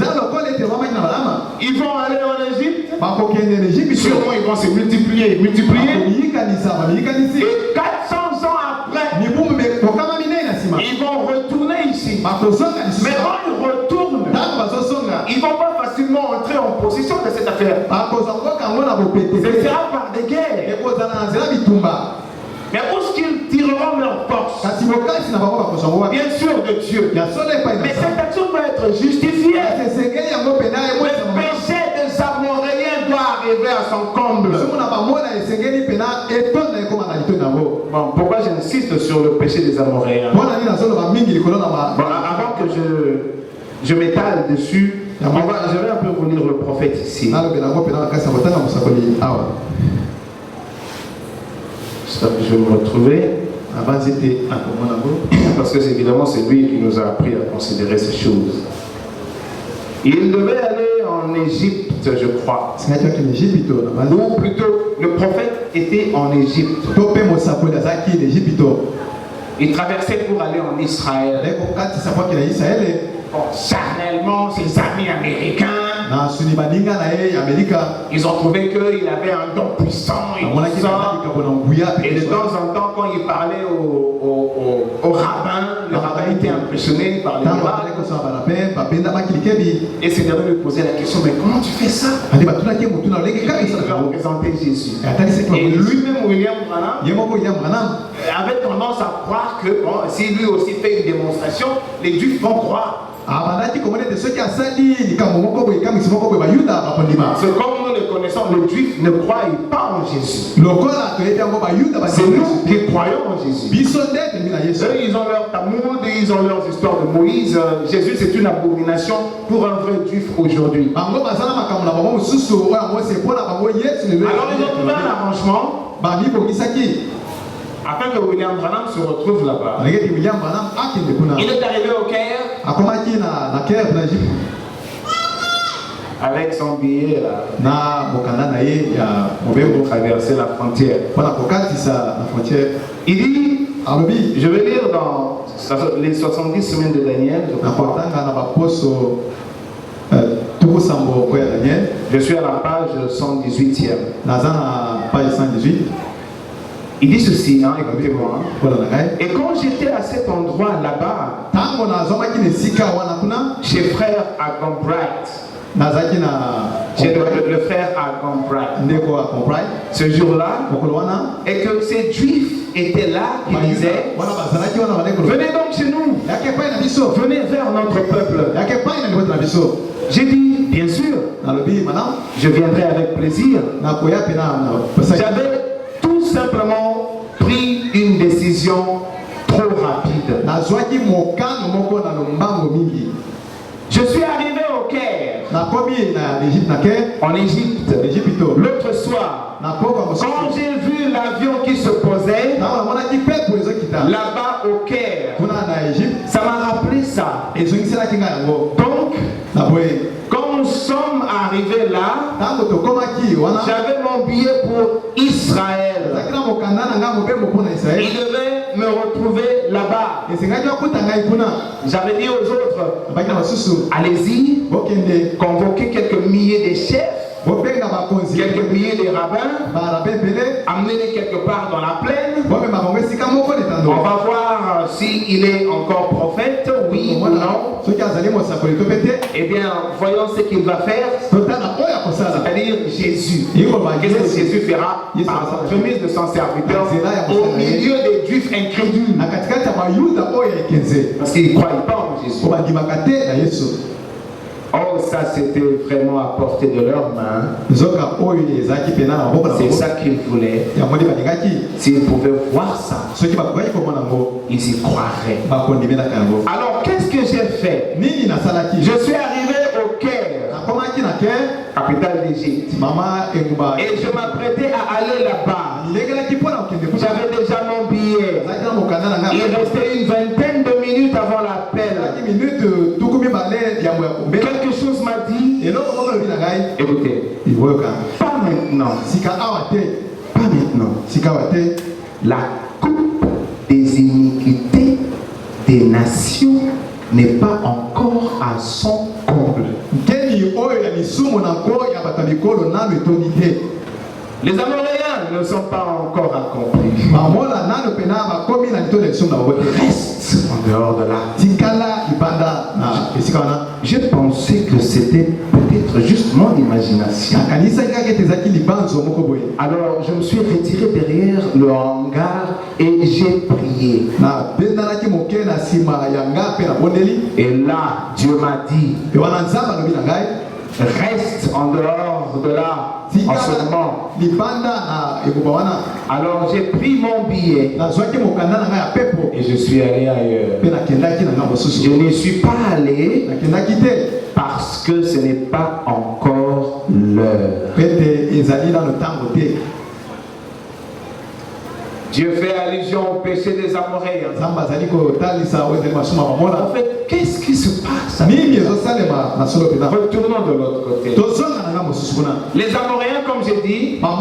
vont aller en Égypte, sûrement ils vont se multiplier. Et 400 ans après, ils vont retourner ici. Mais quand ils retournent, ils ne vont pas facilement entrer en possession de cette affaire. Ce sera par des guerres. Mais où est-ce qu'ils tireront leur force? Bien sûr de Dieu. Mais cette action doit être justifiée. Le péché des Amoréens doit arriver à son comble. Bon, pourquoi j'insiste sur le péché des Amoréens? Bon, avant que je m'étale dessus, je vais un peu vous lire le prophète ici. J'espère que je vais me retrouver. Parce que évidemment c'est lui qui nous a appris à considérer ces choses. Il devait aller en Égypte, je crois. Ou plutôt, le prophète était en Égypte. Il traversait pour aller en Israël. Bon, charnellement, ses amis américains, ils ont trouvé qu'il avait un don puissant et de temps en temps, quand il parlait au rabbin, le rabbin était impressionné par les miracles. Et c'est dernier lui poser la question, mais comment tu fais ça? Il leur présentait Jésus. Et lui-même, William Branham, avait tendance à croire que bon, si lui aussi fait une démonstration, les Juifs vont croire. C'est comme nous le connaissons, les Juifs ne croient pas en Jésus. C'est nous qui croyons en Jésus. Eux, ils ont leur Talmud, ils ont leurs histoires de Moïse. Jésus, c'est une abomination pour un vrai Juif aujourd'hui. Alors, ils ont trouvé un arrangement afin que William Branham se retrouve là-bas. Il est arrivé au Caire avec son billet là, pour traverser la frontière. Il dit, Je vais lire dans les 70 semaines de Daniel. Je suis à la page 118e. Il dit ceci, hein, écoutez-moi. Et quand j'étais à cet endroit là-bas, chez frère Agombright, j'ai le frère Agombright, ce jour-là, et que ces juifs étaient là, qui disaient, venez donc chez nous, venez vers notre peuple. J'ai dit, bien sûr, je viendrai avec plaisir. J'avais tout simplement pris une décision trop rapide. Je suis arrivé au Caire, en Égypte, l'autre soir, quand j'ai vu l'avion qui se posait là-bas au Caire, ça m'a rappelé ça. Donc, quand nous sommes arrivés là, j'avais mon billet pour Israël. Il devait me retrouver là-bas. J'avais dit aux autres, allez-y, convoquez quelques milliers de chefs, quelques milliers de rabbins, amenez-les quelque part dans la plaine. On va voir s'il est encore prophète, oui ou non. Eh bien, voyons ce qu'il va faire, c'est-à-dire Jésus. Qu'est-ce que Jésus fera par l'entremise de son serviteur au milieu des juifs incrédules? Parce qu'ils ne croyaient pas en Jésus. Oh, ça c'était vraiment à portée de leurs mains. C'est ça qu'ils voulaient. S'ils pouvaient voir ça, ils y croiraient. Alors qu'est-ce que j'ai fait? Je suis arrivé au Caire, capitale d'Égypte, et je m'apprêtais à aller là-bas. J'avais déjà mon billet. Il restait une vingtaine de minutes avant l'appel. Quelque chose m'a dit, écoutez, pas maintenant. Pas maintenant. La coupe des iniquités des nations n'est pas encore à son comble. Les Amoréens ne sont pas encore accomplis. Reste en dehors de là. J'ai pensé que c'était peut-être juste mon imagination. Alors je me suis retiré derrière le hangar et j'ai prié. Et là, Dieu m'a dit, reste en dehors de là en ce moment. Alors j'ai pris mon billet et je suis allé ailleurs. Je n'y suis pas allé parce que ce n'est pas encore l'heure. Dieu fait allusion au péché des Amoréens. En fait, qu'est-ce qui se passe? Retournons de l'autre côté. Les Amoréens, comme j'ai dit, en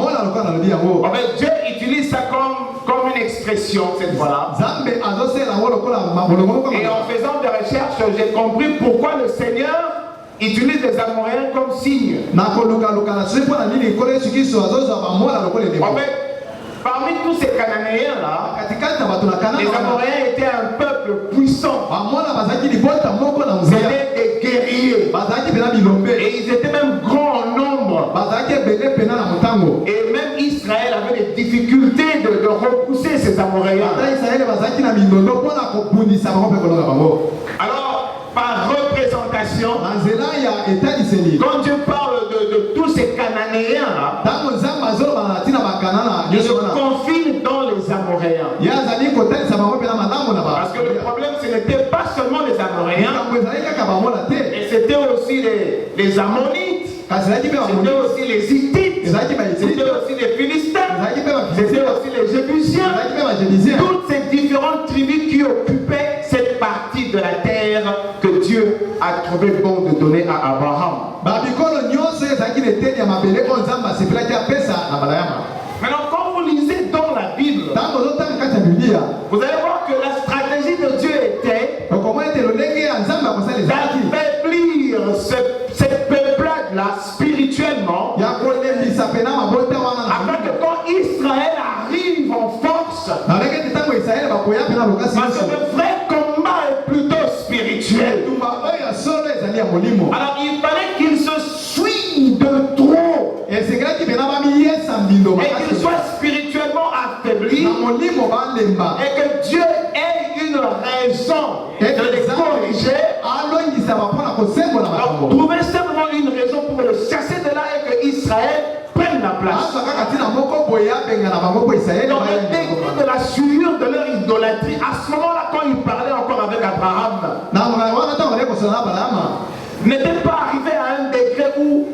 fait, Dieu utilise ça comme une expression cette fois-là. Et en faisant des recherches, j'ai compris pourquoi le Seigneur utilise les Amoréens comme signe. En fait, parmi tous ces Cananéens là, les Amoréens étaient un peuple puissant. C'était des guerriers. Et ils étaient même grands en nombre. Et même Israël avait des difficultés de repousser ces Amoréens. Alors, par représentation, quand Dieu parle de tous ces Cananéens là, il se confine dans les Amoréens. Parce que le problème, ce n'était pas seulement les Amoréens, et c'était aussi les Ammonites, c'était aussi les Hittites, c'était aussi les Philistins, c'était aussi les Jébusiens, toutes ces différentes tribus qui occupaient cette partie de la terre que Dieu a trouvé bon de donner à Abraham. Maintenant, quand vous lisez dans la Bible, vous allez Parce que le vrai combat est plutôt spirituel. Alors il fallait qu'il se suive de trop. Et qu'il soit spirituellement affaibli. Et que Dieu ait une raison de les corriger. Donc trouver simplement une raison pour le chasser de là et que Israël prenne la place. Dans le décret de la souillure de leur idolâtrie, à ce moment-là, quand il parlait encore avec Abraham, n'était pas arrivé à un degré où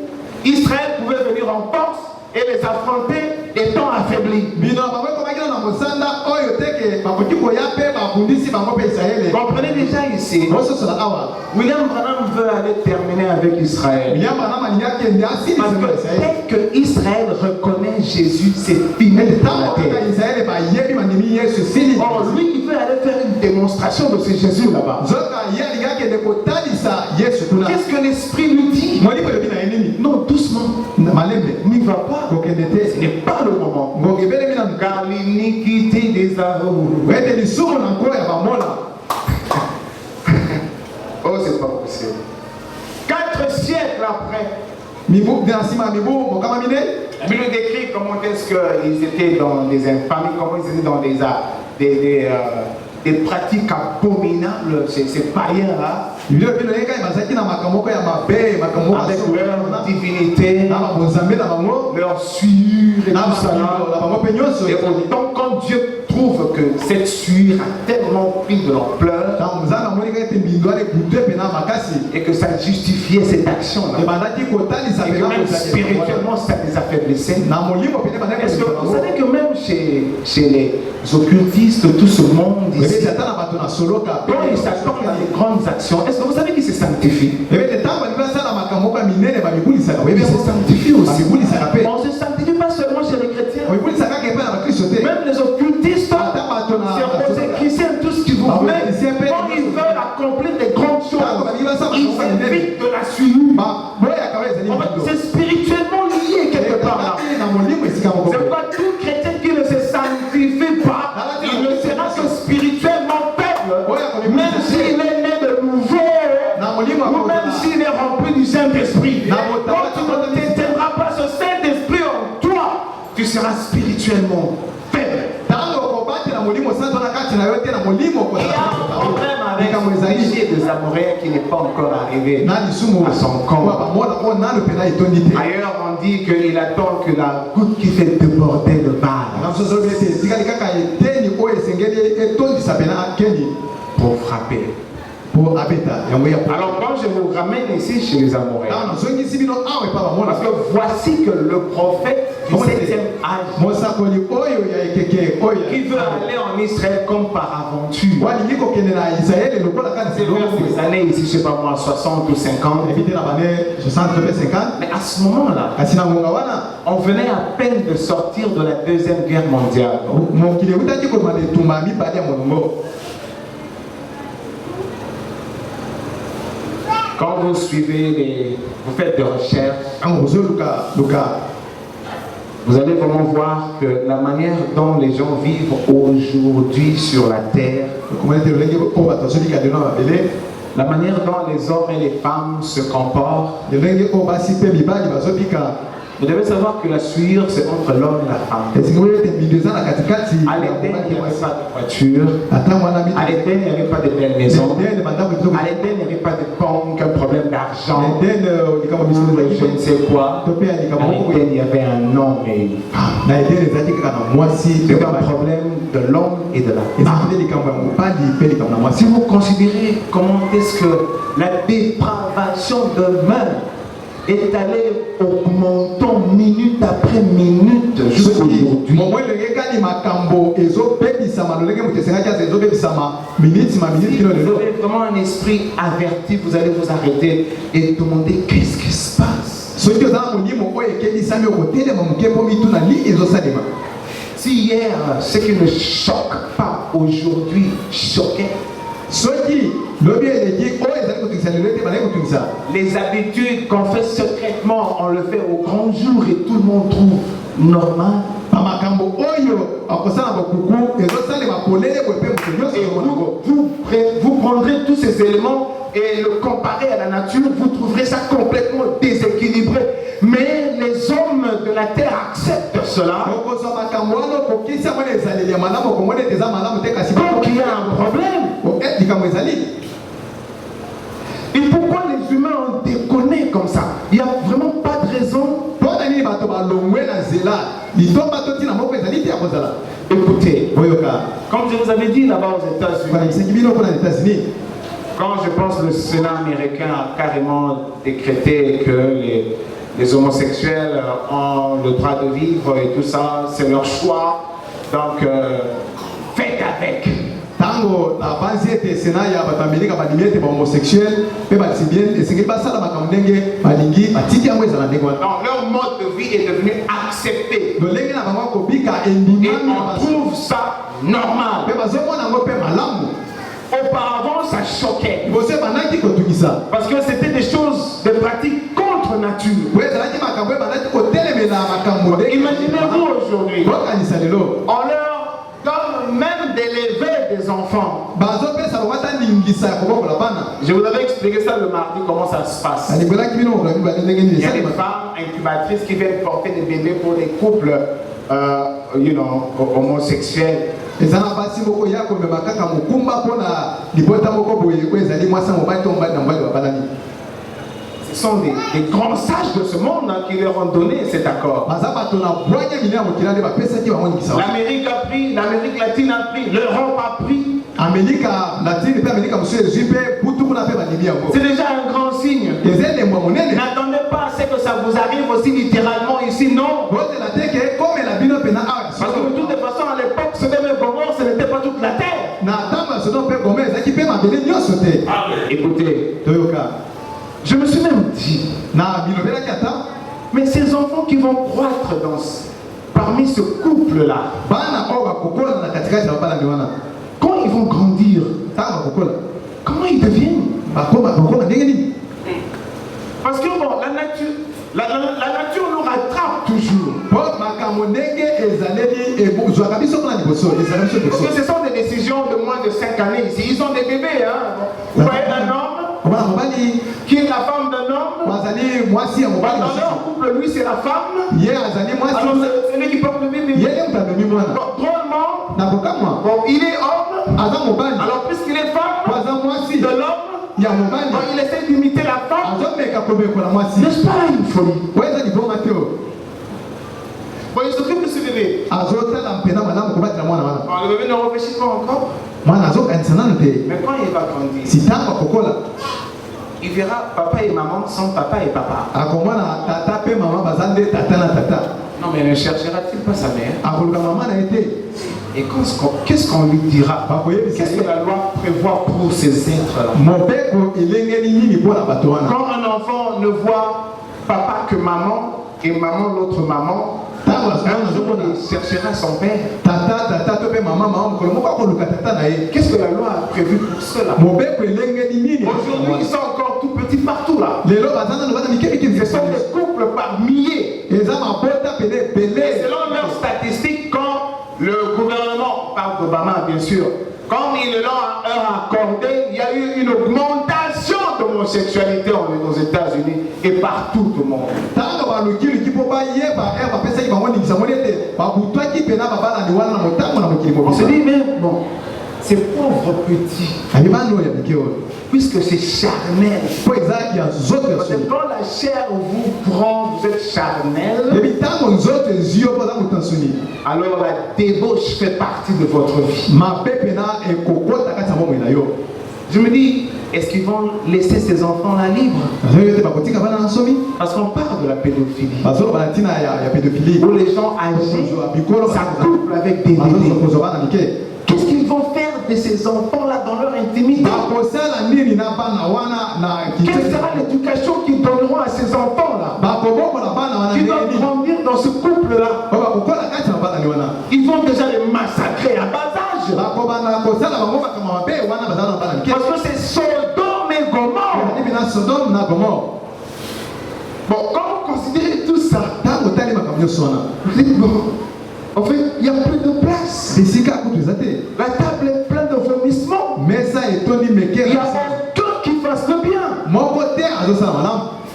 Israël pouvait venir en force et les affronter étant affaiblis. Comprenez déjà ici, William Branham veut aller terminer avec Israël. Parce que dès que Israël reconnaît Jésus, c'est fini. Or, lui, il veut aller faire une démonstration de ce Jésus là-bas. Qu'est-ce que l'Esprit lui dit? Non, doucement. N'y va pas. Ce n'est pas le moment. Car l'iniquité des Arômes. Oh, c'est pas possible. 4 siècles après, la Bible décrit comment est-ce qu'ils étaient dans des infamies, comment ils étaient dans des pratiques abominables, ces païens-là, avec leur divinité, leur sueur et tout ça. Et autant quand Dieu trouve que cette sueur a tellement pris de l'ampleur et que ça justifiait cette action-là, et que même spirituellement ça les affaiblissait. Est-ce que vous savez que même chez les occultistes, tout ce monde ici, quand ils s'attendent à des grandes actions, est-ce que vous savez qu'ils se sanctifient? Ils se sanctifient aussi. On ne se sanctifie pas seulement chez les chrétiens. Même les occultistes, les chrétiens, tout ce qu'ils vous voulez, quand ils veulent accomplir des grandes choses, ils évitent de la suivre. C'est spirituellement lié quelque part là. C'est pourquoi tout chrétien qui ne se sanctifie pas, il ne sera que spirituellement faible, même s'il est né de nouveau, ou même s'il est rempli du Saint-Esprit. Quand tu ne t'éteindras pas ce Saint-Esprit en toi, tu seras spirituellement faible. Il y a un problème avec des Amoréens qui n'est pas encore arrivé à son camp. Ailleurs, on dit qu'il attend que la goutte qui fait déborder le bar pour frapper. Alors quand je vous ramène ici chez les Amoréens, parce que voici que le prophète du 7e âge qui veut aller en Israël comme par aventure, c'est vers des années ici, je ne sais pas moi, 60 ou 50, mais à ce moment-là, on venait à peine de sortir de la Deuxième Guerre mondiale. Quand vous suivez vous faites des recherches, vous allez vraiment voir que la manière dont les gens vivent aujourd'hui sur la terre, la manière dont les hommes et les femmes se comportent, vous devez savoir que la sueur, c'est entre l'homme et la femme. À l'Éden, il n'y avait pas de voiture. À l'Éden, il n'y avait pas de belles maisons. À l'Éden, il n'y avait pas de banque, un problème d'argent. Je ne sais quoi. À l'Éden, il y avait un homme et une femme. C'est un problème de l'homme et de la femme. Si vous considérez comment est-ce que la dépravation demeure, est allé augmentant minute après minute jusqu'aujourd'hui. Vous avez vraiment un esprit averti, vous allez vous arrêter et demander qu'est-ce qui se passe. Si hier, ce qui ne choque pas aujourd'hui choquait, les habitudes qu'on fait secrètement, on le fait au grand jour et tout le monde trouve normal. Vous prendrez tous ces éléments et le comparer à la nature, vous trouverez ça complètement déséquilibré. Mais les hommes de la terre acceptent cela. Donc il y a un problème. Et pourquoi les humains ont déconné comme ça? Il n'y a vraiment pas de raison. Écoutez, comme je vous avais dit là-bas aux États-Unis, quand je pense que le Sénat américain a carrément décrété que les homosexuels ont le droit de vivre et tout ça, c'est leur choix, donc faites avec. Tango la base était Sénat ya batamilika badimete ba homosexuel pe batibien et ce qui passe là makamundenge balingi batiki yango ezala ndengwa. Donc leur mode de vie est devenu accepté. Dolenge na bango kobika et on trouve ça normal. Pe bazomona ngo pe malamu. Auparavant ça choquait. Bose banaki kotukisa. Parce que c'était des choses, des pratiques contre nature. Ouais, ça dit makambo banaki kotelemela makambo. Imaginez-vous aujourd'hui. On leur donne même d'élever des enfants. Je vous avais expliqué ça le mardi, comment ça se passe. Il y a des femmes incubatrices qui viennent porter des bébés pour des couples homosexuels. Ce sont des grands sages de ce monde qui leur ont donné cet accord. L'Amérique a pris, l'Amérique latine a pris, l'Europe a pris. C'est déjà un grand signe. N'attendez pas à ce que ça vous arrive aussi littéralement ici, non. Parce que de toute façon, à l'époque, ce n'était pas toute la terre. Écoutez, je me suis même dit, mais ces enfants qui vont croître parmi ce couple-là, quand ils vont grandir, comment ils deviennent? Parce que bon, la nature nous rattrape toujours. Parce que ce sont des décisions de moins de 5 années ici. Ils sont des bébés. Hein? Vous voyez un homme qui est la femme d'un homme. Dans leur couple, lui c'est la femme. Alors c'est lui qui porte le bébé. Drôlement, bon, il est homme. Alors puisqu'il est femme de l'homme, donc il essaie d'imiter la femme. N'est-ce pas une folie? Bon, il s'occupe de ce bébé. Le bébé ne réfléchit pas encore. Mais quand il va grandir, il verra papa et maman sont papa et papa. Non, mais ne cherchera-t-il pas sa mère? Et qu'est-ce qu'on lui dira? Qu'est-ce que la loi prévoit pour ces êtres-là? Quand un enfant ne voit papa que maman et maman l'autre maman, un jour il cherchera son père. Qu'est-ce que la loi a prévu pour cela? Aujourd'hui ils sont encore tout petits partout là. Ce sont des couples par milliers. Et selon leurs statistiques, quand le gouvernement, parle d'Obama bien sûr, comme il leur a accordé, il y a eu une augmentation d'homosexualité aux États-Unis et partout au monde. On se dit, mais bon, ces pauvres petits, puisque c'est charnel, quand la chair vous prend, vous êtes charnel, alors la débauche fait partie de votre vie. Je me dis, est-ce qu'ils vont laisser ces enfants-là libres? Parce qu'on parle de la pédophilie. Où les gens âgés s'accouplent avec des bébés. Qu'est-ce qu'ils vont faire de ces enfants-là dans leur intimité? Quelle sera l'éducation qu'ils donneront à ces enfants-là qui doivent grandir dans ce couple-là? Ils vont déjà les massacrer à bas âge. Parce que c'est Sodome et Gomorrhe. Bon, quand vous considérez tout ça, vous dites bon, En fait, il n'y a plus de place. La table est pleine de vomissements. Il n'y a aucun qui fasse le bien.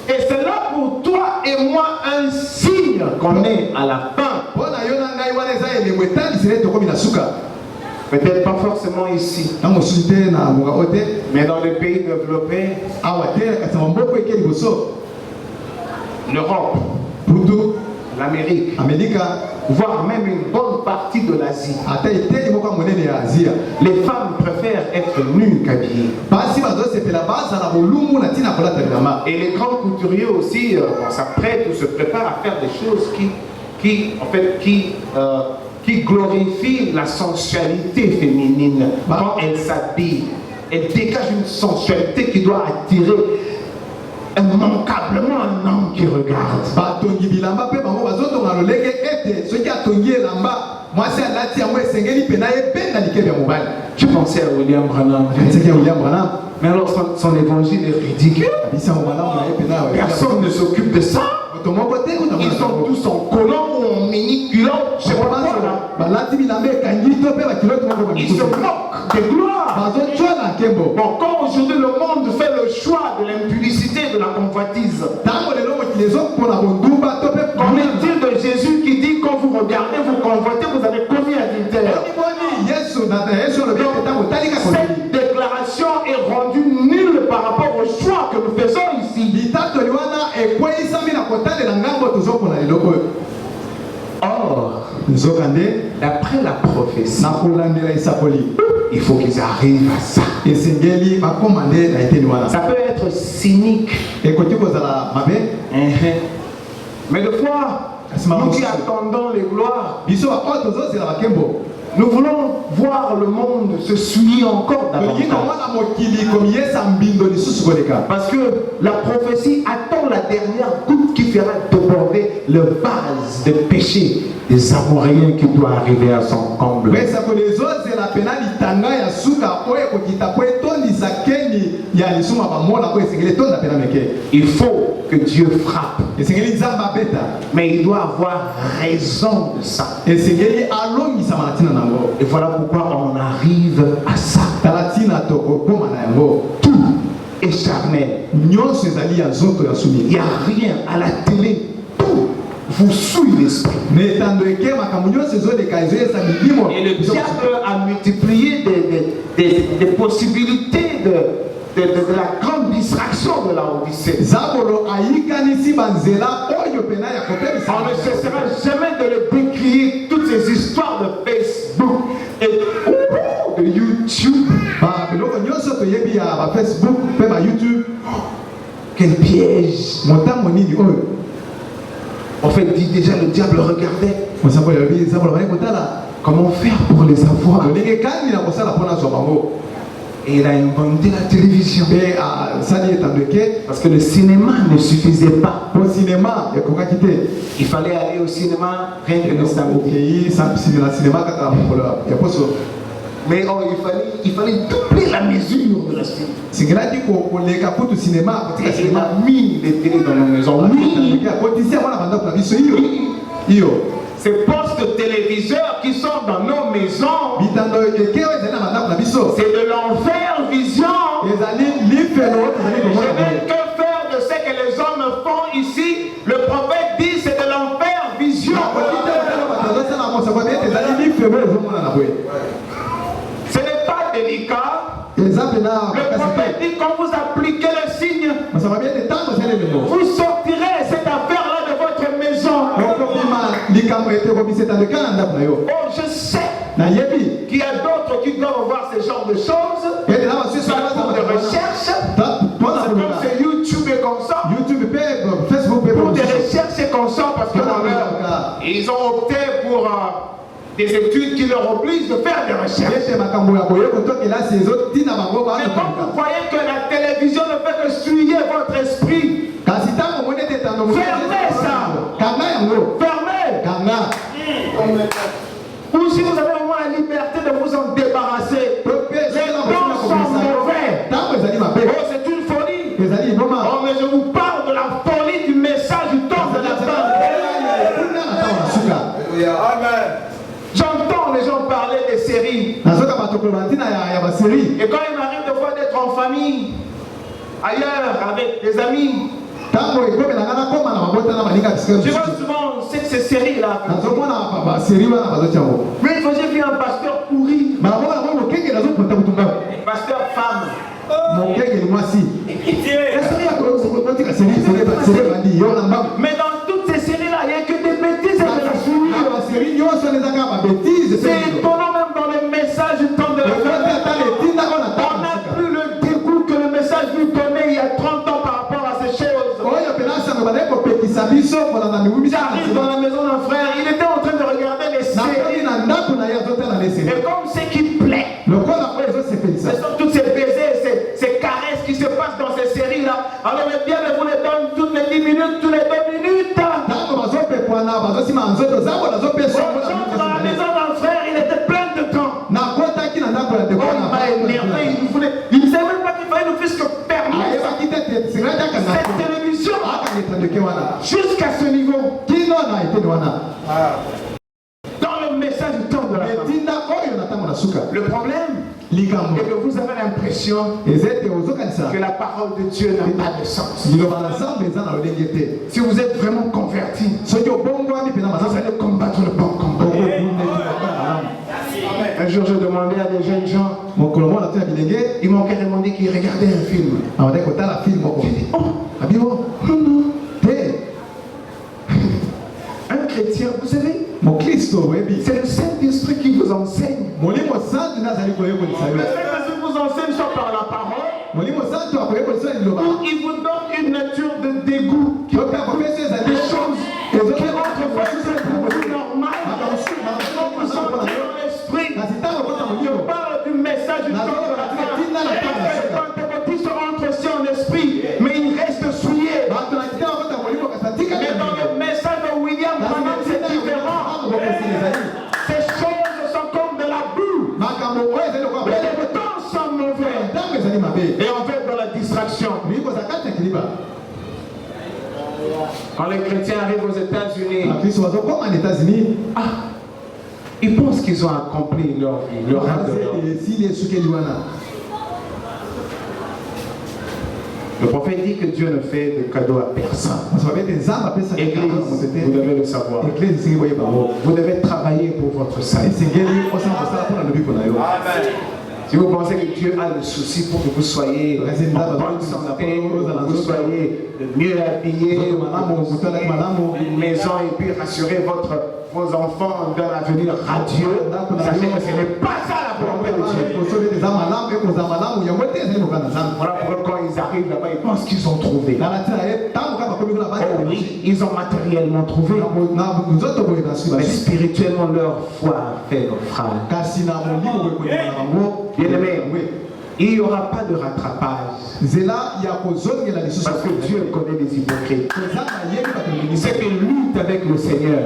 Et c'est là pour toi et moi un signe qu'on est à la fin. Peut-être pas forcément ici, mais dans les pays développés, l'Europe, l'Amérique, voire même une bonne partie de l'Asie, les femmes préfèrent être nues qu'habillées. Et les grands couturiers aussi s'apprêtent ou se préparent à faire des choses qui glorifient la sensualité féminine. Quand elles s'habillent, elles dégagent une sensualité qui doit attirer immanquablement un homme qui regarde. Je pensais à William Branham. Mais alors son évangile est ridicule. Personne ne s'occupe de ça. Ils sont tous en collant ou en mini-culotte. Je sais pas quoi. Ils se moquent des gloires. Bon, quand aujourd'hui le monde fait le choix de l'impudicité et de la convoitise, qu'en est-il de Jésus qui dit quand vous regardez, vous convoitez, vous avez commis adultère? Cette déclaration est rendue nulle par rapport au choix que nous faisons ici. Or, d'après la prophétie, il faut qu'ils arrivent à ça. Ça peut être cynique. Mais des fois, nous qui attendons les gloires, nous voulons voir le monde se souiller encore davantage. Parce que la prophétie attend la dernière goutte qui fera déborder le vase de péché des Amoréens qui doit arriver à son comble. Il faut que Dieu frappe. Mais il doit avoir raison de ça. Et voilà pourquoi on arrive à ça. Tout est charnel. Il n'y a rien à la télé. Tout vous souille l'esprit. Et le diable a multiplié des possibilités de la grande distraction de la Odyssée. On ne cessera jamais de le décrier, toutes ces histoires de Facebook et de YouTube. Quel piège! En fait, dit déjà le diable regardait. Comment faire pour les avoir? Et il a inventé la télévision. Parce que le cinéma ne suffisait pas. Il fallait aller au cinéma rien que le samedi. Mais oh, il fallait doubler la mesure de la cinéma. Et il a mis les télés dans nos maisons. Ces postes téléviseurs qui sont dans nos maisons, c'est de l'enfer vision. Je n'ai que faire de ce que les hommes font ici. Le prophète dit c'est de l'enfer vision. Ce n'est pas délicat. Le prophète dit quand vous appliquez le signe, vous sortirez cette affaire-là de votre maison. Oh, je sais qu'il y a d'autres qui doivent voir ce genre de choses. Pour des recherches, comme c'est YouTube et comme ça. Pour des recherches et comme ça, parce que ils ont opté pour des études qui leur obligent de faire des recherches. Mais quand vous voyez que la télévision ne fait que souiller votre esprit, fermez ça. Fermez. Ou si vous avez au moins la liberté de vous en débarrasser. Les dons sont mauvais. Oh, c'est une folie. Oh, mais je vous parle de la folie du message du temps de la fin. Amen. Et quand il m'arrive de fois d'être en famille, ailleurs, avec des amis, je vois souvent ces séries-là. Mais il faut j'ai vu un pasteur pourri. Pasteur femme. Mais dans toutes ces séries-là, il n'y a que des bêtises. C'est étonnant même dans le message du temps de la fête. On n'a plus le dégoût que le message lui donnait il y a 30 ans par rapport à ces choses. J'arrive dans la maison d'un frère, il était en train de regarder les séries. Et comme c'est qui plaît, ce sont toutes ces baisers, ces caresses qui se passent dans ces séries-là. Alors le diable vous les donne toutes les 10 minutes, toutes les 2 minutes. Dans la maison d'un frère, il était plein de temps. Il m'a énervé, il ne savait même pas qu'il fallait nous faire ce que permettre cette télévision jusqu'à ce niveau. Dans le message du temps de la femme. Le problème est que vous avez l'impression que la parole de Dieu n'a pas de sens. Si vous êtes vraiment converti, vous allez combattre le bon combat. Un jour, je demandais à des jeunes gens, ils m'ont carrément dit qu'ils regardaient un film. J'ai dit, oh, non. Un chrétien, vous savez, c'est le Saint-Esprit qui vous enseigne. Le Saint-Esprit vous enseigne soit par la parole, ou il vous donne une nature de dégoût, des choses qui autrefois étaient pour vous normales, vous sont dans l'esprit. Je parle du message du temps de la femme. Les pentecôtistes rentrent aussi en esprit, mais ils restent souillés. Mais dans le message de William Branham, c'est différent. Ces choses sont comme de la boue. Et les temps sont mauvais. Et on fait dans la distraction. Quand les chrétiens arrivent aux États-Unis, ils pensent qu'ils ont accompli leur vie, leur rêve de leur. Le prophète dit que Dieu ne fait de cadeaux à personne. Église, vous devez le savoir. Vous devez travailler pour votre salut. Si vous pensez que Dieu a le souci pour que vous soyez en bonne santé, pour que vous soyez mieux habillés, une maison et puis rassurer vos enfants d'un avenir radieux, sachez que ce n'est pas ça la volonté de Dieu. Voilà pourquoi quand ils arrivent là-bas, ils pensent qu'ils ont trouvé. Oh oui, ils ont matériellement trouvé. Mais spirituellement, leur foi a fait naufrage. Bien-aimé, il n'y aura pas de rattrapage. Parce que Dieu connaît les hypocrites. C'est qu'ils luttent avec le Seigneur.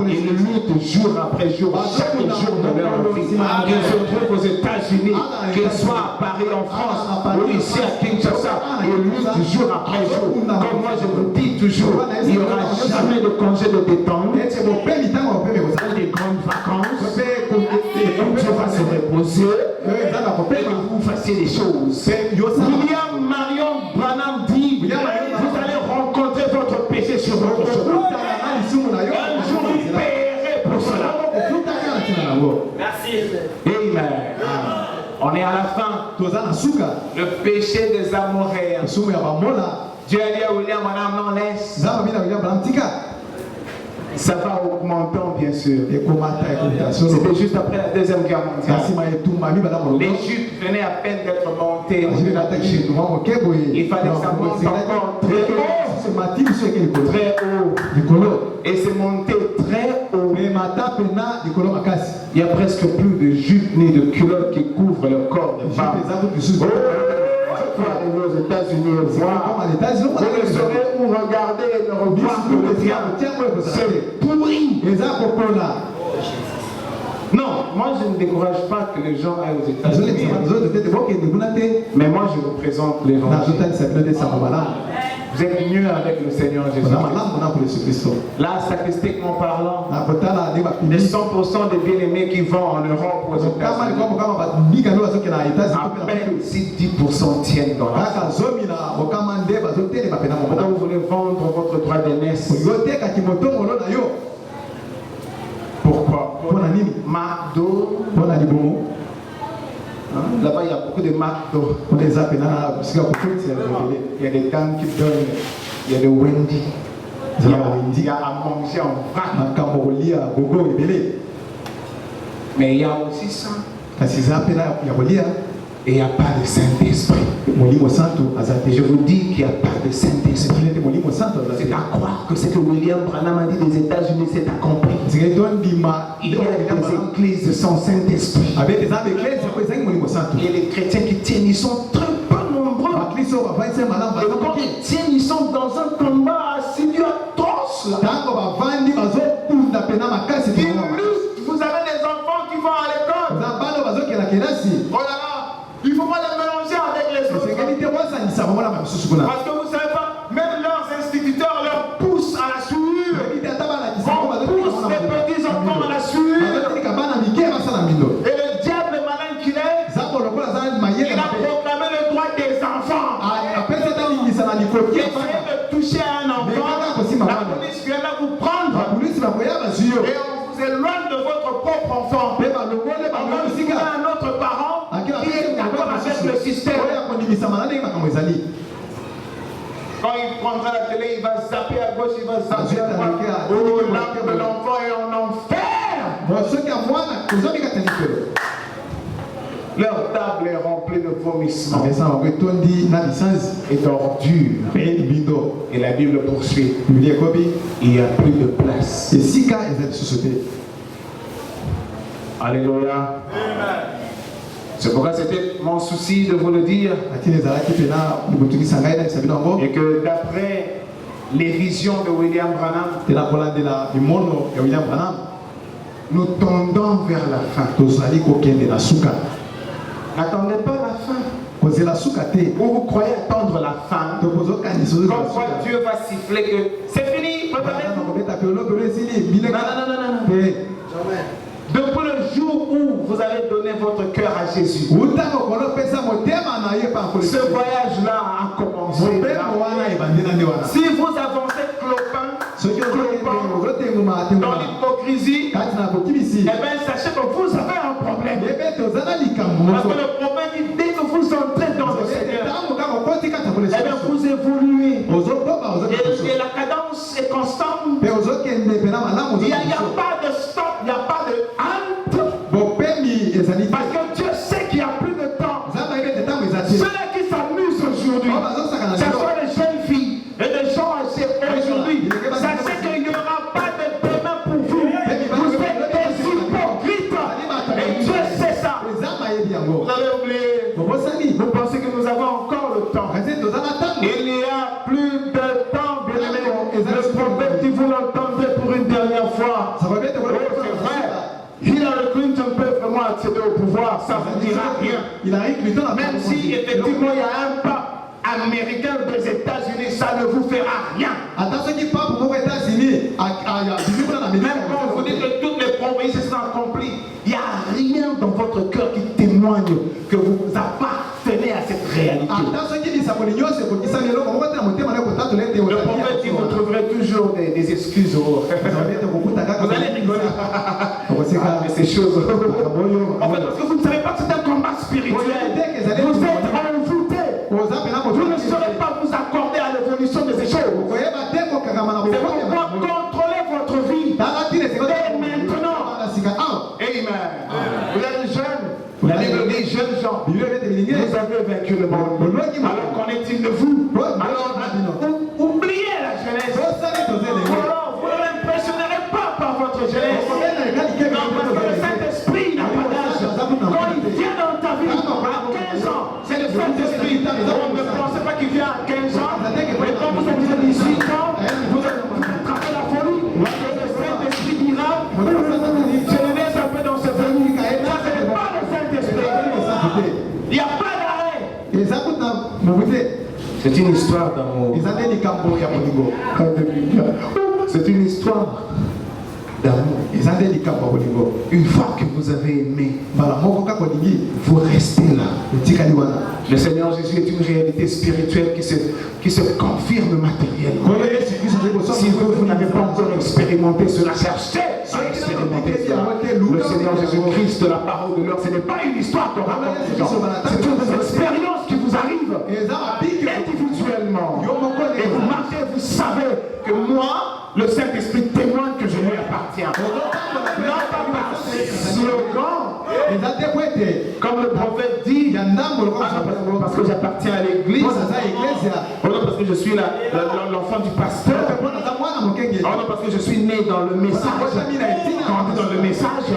Ils luttent jour après jour, chaque jour de leur vie. Qu'ils se trouvent aux États-Unis, qu'ils soient à Paris, en France, ou ici à Kinshasa, ils luttent jour après jour. Comme moi je vous dis toujours, il n'y aura jamais de congé de détente, des grandes vacances, où Dieu va se reposer, et que vous fassiez des choses. William Marion Branham dit, vous allez rencontrer votre péché sur votre chemin. Un jour vous paierez pour cela. Merci. Amen. On est à la fin. Le péché des Amoréens. Dieu a dit à William Branham, non, laisse. Ça va augmentant, bien sûr. C'était juste après la Deuxième Guerre mondiale. Les Juifs venaient à peine d'être montés. Il fallait que ça monte encore très haut. Et c'est monté très haut. Il n'y a presque plus de jupes ni de culottes qui couvrent le corps des femmes. Aux États-Unis, vous ne saurez où regarder et ne revoir que le diable. C'est pourri. Non, moi je ne décourage pas que les gens aillent aux États-Unis. Mais moi je vous présente l'évangile. Vous êtes mieux avec le Seigneur Jésus. Là, statistiquement parlant, les 100% des bien-aimés qui vont en Europe aux États-Unis, à peine si 10% tiennent dans la famille. Pourquoi vous voulez vendre votre droit d'aînesse? Pourquoi? McDo. Là-bas, il y a beaucoup de McDo. Il y a des dames qui donnent, il y a des Wendy. Il y a à manger en vrac. Mais il y a aussi ça. Et il n'y a pas de Saint-Esprit. Je vous dis qu'il n'y a pas de Saint-Esprit. C'est à croire que ce que William Branham a dit des États-Unis s'est accompli. Il y a des églises sans Saint-Esprit. Et les chrétiens qui tiennent, ils sont très peu nombreux. Et quand ils tiennent, ils sont dans un combat assidu atroce. Vous avez des enfants qui vont à l'école. Oh là là, il ne faut pas les mélanger avec les autres. Parce que vous ne savez pas, même leurs instituteurs leur poussent à la sueur. On pousse les petits enfants à la sueur. Et le diable malin qu'il est, il a proclamé le droit des enfants. Essayez de toucher un enfant, la police vient là vous prendre. Et on vous éloigne de votre propre enfant. On va trouver un autre parent qui est d'accord avec le système. Quand il prendra la télé, il va zapper à gauche, il va zapper à droite. Oh, l'âme de l'enfant est en enfer. Leur table est remplie de vomissements et d'ordures. Et la Bible poursuit. Il n'y a plus de place. Alléluia. C'est pourquoi c'était mon souci de vous le dire. Et que d'après les visions de William Branham, nous tendons vers la fin. N'attendez pas la fin. Ou vous croyez attendre la fin. Comme quoi Dieu va siffler que c'est fini. Préparez-vous. Non. Depuis le jour où vous avez donné votre cœur à Jésus, ce voyage-là a commencé. Si vous avancez clopin dans l'hypocrisie, eh bien sachez que vous avez un problème. Parce que le problème dit dès que vous entrez dans le Seigneur, eh bien vous évoluez. Et la cadence est constante. Il n'y a pas de stop, il n'y a pas de halte. Parce que Dieu sait qu'il n'y a plus de temps. Ceux-là qui s'amusent aujourd'hui, ce sont les jeunes filles et les gens aujourd'hui. Sachez qu'il n'y aura pas de demain pour vous. Vous êtes des hypocrites. Et Dieu sait ça. Vous avez oublié. Vous pensez que nous avons encore le temps. Il n'y a plus de temps, bien-aimé. Le prophète, si vous l'entendez pour une dernière fois, c'est vrai. Hillary Clinton peut vraiment accéder au pouvoir, ça ne vous dira rien. Même si effectivement il y a un pape américain des États-Unis, ça ne vous fera rien. Même quand vous dites que toutes les promesses sont accomplies, il n'y a rien dans votre cœur qui témoigne que vous appartenez à cette réalité. Le prophète dit vous trouverez toujours des excuses. Vous allez rigoler. Mais ces choses. En fait, parce que vous ne savez pas que c'est un combat spirituel. Vous êtes envoûté. Vous ne saurez pas vous accorder à l'évolution de ces choses. C'est pourquoi contrôlez votre vie dès maintenant. Amen. Vous êtes jeunes. La Bible dit jeunes gens. Vous avez vaincu le monde. Alors qu'en est-il de vous? Alors oubliez la jeunesse. Alors vous n'impressionnerez pas par votre jeunesse. Non, parce que le Saint-Esprit n'a pas d'âge. Quand il vient dans ta vie à 15 ans, c'est le Saint-Esprit. On ne pensez pas qu'il vient à 15 ans. Mais quand vous êtes 18 ans, vous attrapez la folie. Le Saint-Esprit dira, je le laisse un peu dans ce famille. Ça, ce n'est pas le Saint-Esprit. Il n'y a pas d'arrêt. C'est une histoire d'amour. C'est une histoire d'amour. Une fois que vous avez aimé, vous restez là. Le Seigneur Jésus est une réalité spirituelle qui se confirme matériellement. Si vous n'avez pas encore expérimenté cela, cherchez à expérimenter cela. Le Seigneur Jésus-Christ, la parole de l'heure, ce n'est pas une histoire qu'on raconte aux gens. C'est une expérience qui vous arrive individuellement. Et vous marchez, vous savez que moi, le Saint-Esprit témoigne que je lui appartiens. Non pas par slogan, comme le prophète dit, parce que j'appartiens à l'église, non parce que je suis l'enfant du pasteur, non parce que je suis né dans le message. Quand on est dans le message,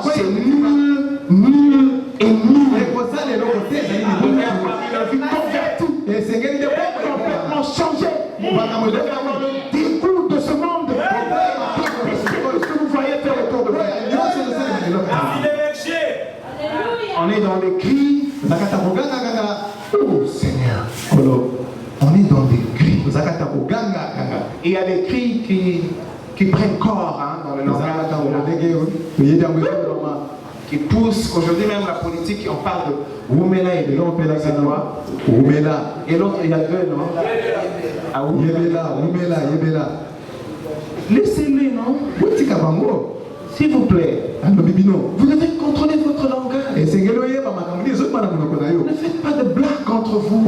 c'est nul et nul. Il a vu converti, complètement changé. Le dégoût de ce monde, ce que vous voyez faire autour de vous. On est dans les cris. Oh Seigneur, on est dans des cris. Et il y a des cris qui prennent corps dans le langage, qui poussent. Aujourd'hui même la politique, on parle de Woumela et de l'autre, c'est quoi? Et l'autre, il y a deux, non? Ah, Woumela. Laissez-les, non? S'il vous plaît, vous devez contrôler votre langage. Ne faites pas de blagues entre vous.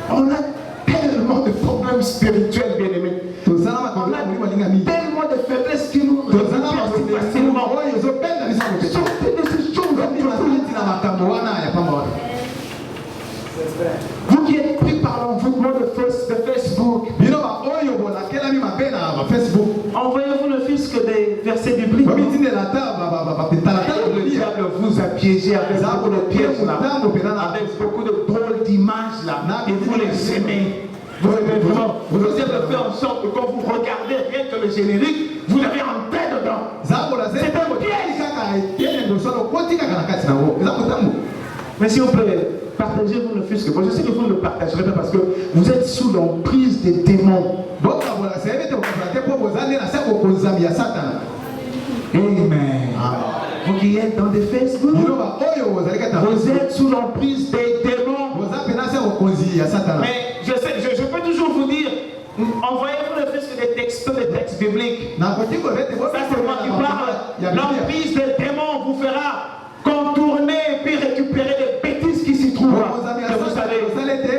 On a tellement de problèmes spirituels, bien-aimés. On a tellement de faiblesses qui nous facilement. Sortez de ces choses. Vous qui êtes pris par l'envoûtement de Facebook, envoyez-vous ne fût-ce que des versets bibliques. Le diable vous a piégé avec beaucoup de pièges là, avec beaucoup de drôles d'images là, et vous les aimez. Vous aimez vraiment. Vous essayez de faire en sorte que quand vous regardez rien que le générique, vous avez un tête dedans. C'est un piège. Mais s'il vous plaît, partagez-vous ne fût-ce que. Je sais que vous ne le partagerez pas parce que vous êtes sous l'emprise des démons. Amen. Vous qui êtes dans des Facebook, vous êtes sous l'emprise des démons. Mais je peux toujours vous dire, envoyez-vous ne fût-ce que des textes bibliques. Ça c'est moi qui parle. L'emprise des démons vous fera contourner et puis récupérer les bêtises qui s'y trouvent. Que vous savez, vous êtes déjà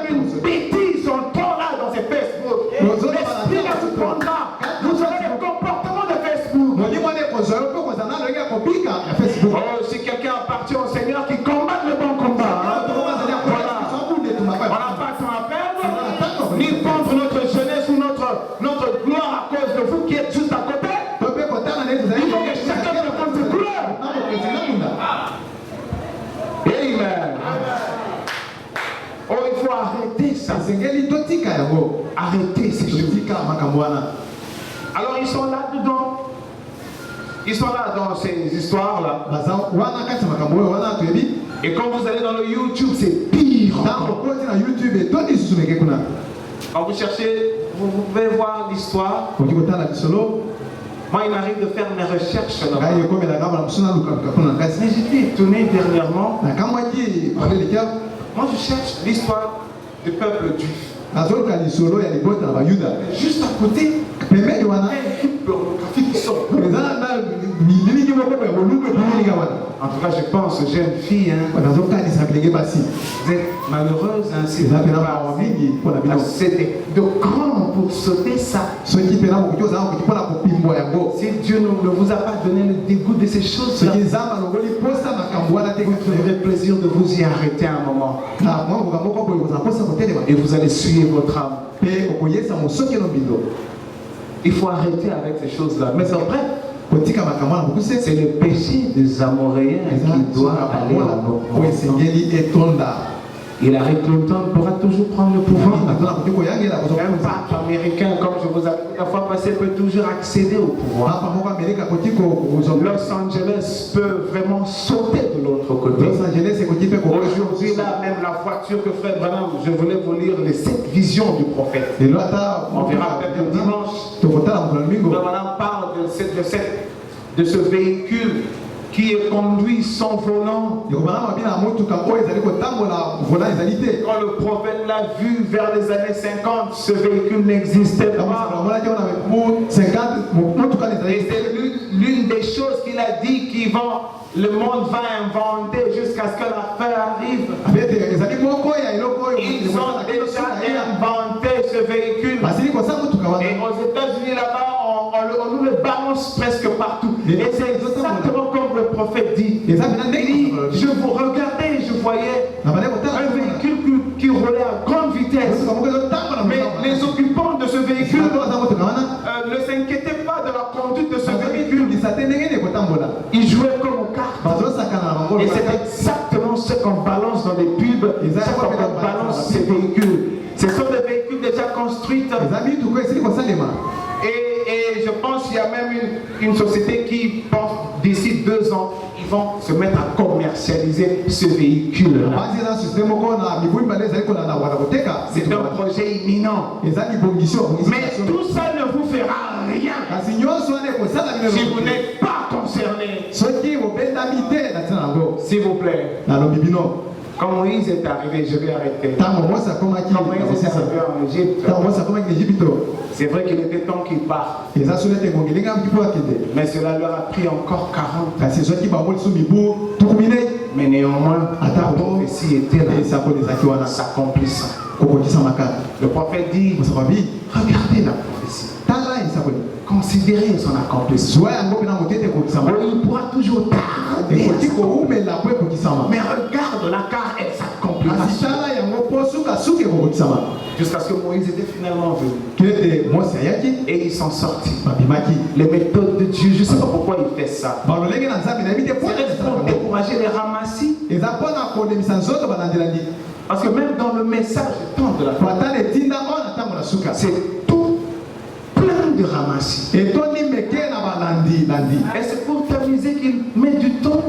une bêtise en temps là dans ces Facebook. L'esprit là vous prendra. Vous aurez les comportements de Facebook. Oh, si quelqu'un appartient au Seigneur qui combat le bon combat. On n'a pas de temps à perdre, ni prendre notre jeunesse ou notre gloire à cause de vous qui êtes juste à côté. Il faut que chacun se prenne ses couleurs. Amen. Oh, il faut arrêter ça. Arrêtez ces choses. Alors ils sont là-dedans. Ils sont là dans ces histoires-là. Et quand vous allez dans le YouTube, c'est pire. Quand vous cherchez, vous pouvez voir l'histoire. Moi, il m'arrive de faire mes recherches là-bas. Mais j'étais étonné dernièrement. Moi, je cherche l'histoire du peuple juif. Juste à côté, il y a une pornographie qui sort. En tout cas, je pense, jeune fille, vous êtes malheureuse, c'est assez de grand pour sauter ça. Si Dieu ne vous a pas donné le dégoût de ces choses, vous aurez plaisir de vous y arrêter un moment. Et vous allez suivre votre âme. Il faut arrêter avec ces choses-là. Mais c'est vrai. C'est le péché des Amoréens qui doit aller en Hillary Clinton pourra toujours prendre le pouvoir. Un pape américain, comme je vous avais dit la fois passée, peut toujours accéder au pouvoir. Los Angeles peut vraiment sauter de l'autre côté. Aujourd'hui, là, même la voiture que Frère Branham, je voulais vous lire les 7 visions du prophète. On verra peut-être dimanche. Frère Branham parle de ce véhicule qui est conduit sans volant. Quand le prophète l'a vu vers les années 50, ce véhicule n'existait pas. Et c'est l'une des choses qu'il a dit le monde va inventer jusqu'à ce que la fin arrive. Ils ont déjà inventé ce véhicule. Et aux États-Unis là-bas, on nous le balance presque partout. Et c'est exactement comme le prophète dit. Il dit, je vous regardais, je voyais un véhicule qui roulait à grande vitesse. Mais les occupants de ce véhicule ne s'inquiétaient pas de la conduite de ce véhicule. Ils jouaient comme au cartes. Et c'est exactement ce qu'on balance dans les pubs, ce qu'on balance ces véhicules. Ce sont des véhicules déjà construits. Et je pense qu'il y a même une société qui pense d'ici 2 ans, ils vont se mettre à commercialiser ce véhicule-là. C'est un projet imminent. Mais tout ça ne vous fera rien si vous n'êtes pas concerné. S'il vous plaît. Quand Moïse est arrivé, je vais arrêter. Quand Moïse est arrivé en Égypte, c'est vrai qu'il était temps qu'il parte. Mais cela leur a pris encore 40 ans. Mais néanmoins, la prophétie était là, s'accomplissant. Le prophète dit, regardez la prophétie. Considérez son accomplissement. Il pourra toujours tarder. Mais regarde la car elle s'accomplira. Jusqu'à ce que Moïse était finalement venu. Et ils sont sortis. Les méthodes de Dieu, je ne sais pas pourquoi il fait ça. C'est pour décourager les ramassis. Parce que même dans le message de la foi, c'est tout plein de ramassis. Et c'est pour t'amuser qu'il met du temps.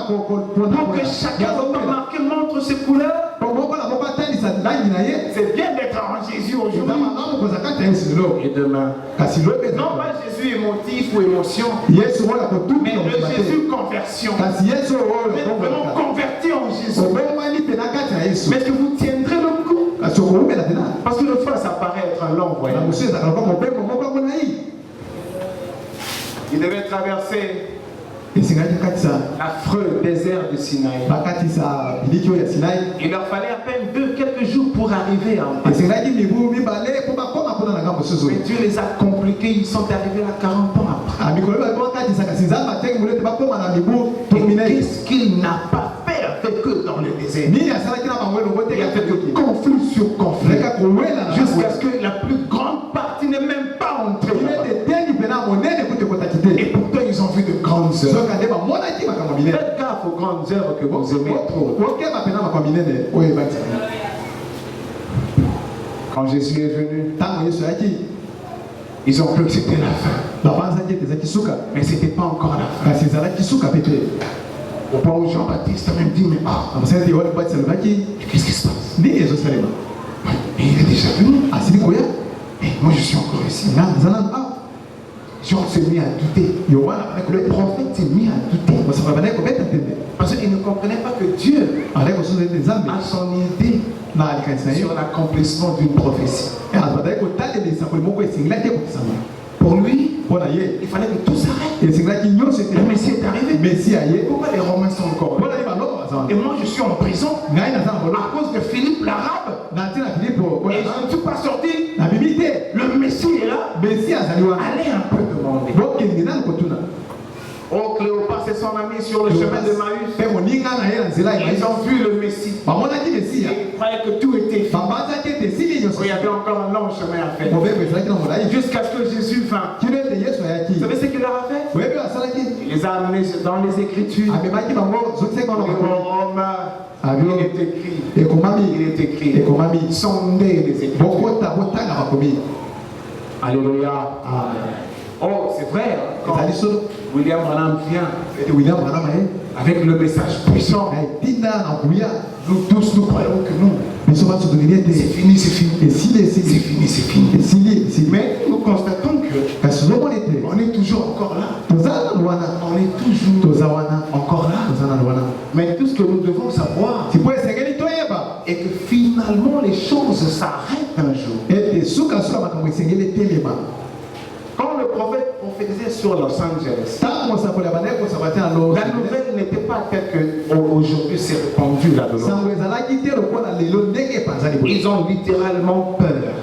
Pour que chacun montre ses couleurs. C'est bien d'être en Jésus aujourd'hui. Et demain. Non pas Jésus émotif ou émotion. Mais le Jésus conversion. Mais vraiment converti en Jésus. Mais est-ce que vous tiendrez le coup? Parce que le fois ça paraît être un long voyage. Il devait traverser l'affreux désert de Sinaï. Il leur fallait à peine quelques jours pour arriver en paix. Mais Dieu les a compliqués, ils sont arrivés à 40 ans après. Et qu'est-ce qu'il n'a pas fait avec eux dans le désert? Il a fait de conflit sur conflit jusqu'à ce que la plus grande partie n'est même pas entrée. Et pourtant ils ont vu de grandes œuvres. Faites gaffe aux grandes œuvres que vous aimez trop. Quand Jésus est venu, ils ont cru que c'était la fin. Mais ce n'était pas encore la fin. Au point où Jean-Baptiste a même dit, mais qu'est-ce qui se passe? Mais il est déjà venu. Et moi je suis encore ici. Jean s'est mis à douter. Le prophète s'est mis à douter. Parce qu'il ne comprenait pas que Dieu a son idée sur l'accomplissement d'une prophétie. Pour lui, il fallait que tout s'arrête. Le Messie est arrivé. Pourquoi les Romains sont encore là? Et moi je suis en prison à cause de Philippe l'Arabe. Et je ne suis pas sorti. Le Messie est là. Allez un peu demander. Oh, Cléopas et son ami sur le chemin de Maüs. Ils ont vu le Messie. Ils croyaient que tout était fait. Il y avait encore un long chemin à faire. Jusqu'à ce que Jésus vint. Vous savez ce qu'il leur a fait? Il les a amenés dans les Écritures. Il est écrit, sondez les Écritures. Alléluia. Oh, c'est vrai, quand William Branham vient avec le message puissant, nous tous nous croyons que non. C'est fini, c'est fini. C'est fini. Mais nous constatons que on est toujours encore là. On est toujours encore là. Mais tout ce que nous devons savoir est que finalement les choses s'arrêtent un jour. Quand le prophète prophétisait sur Los Angeles, la nouvelle n'était pas telle qu'aujourd'hui c'est répandu là-dedans. Ils ont littéralement peur.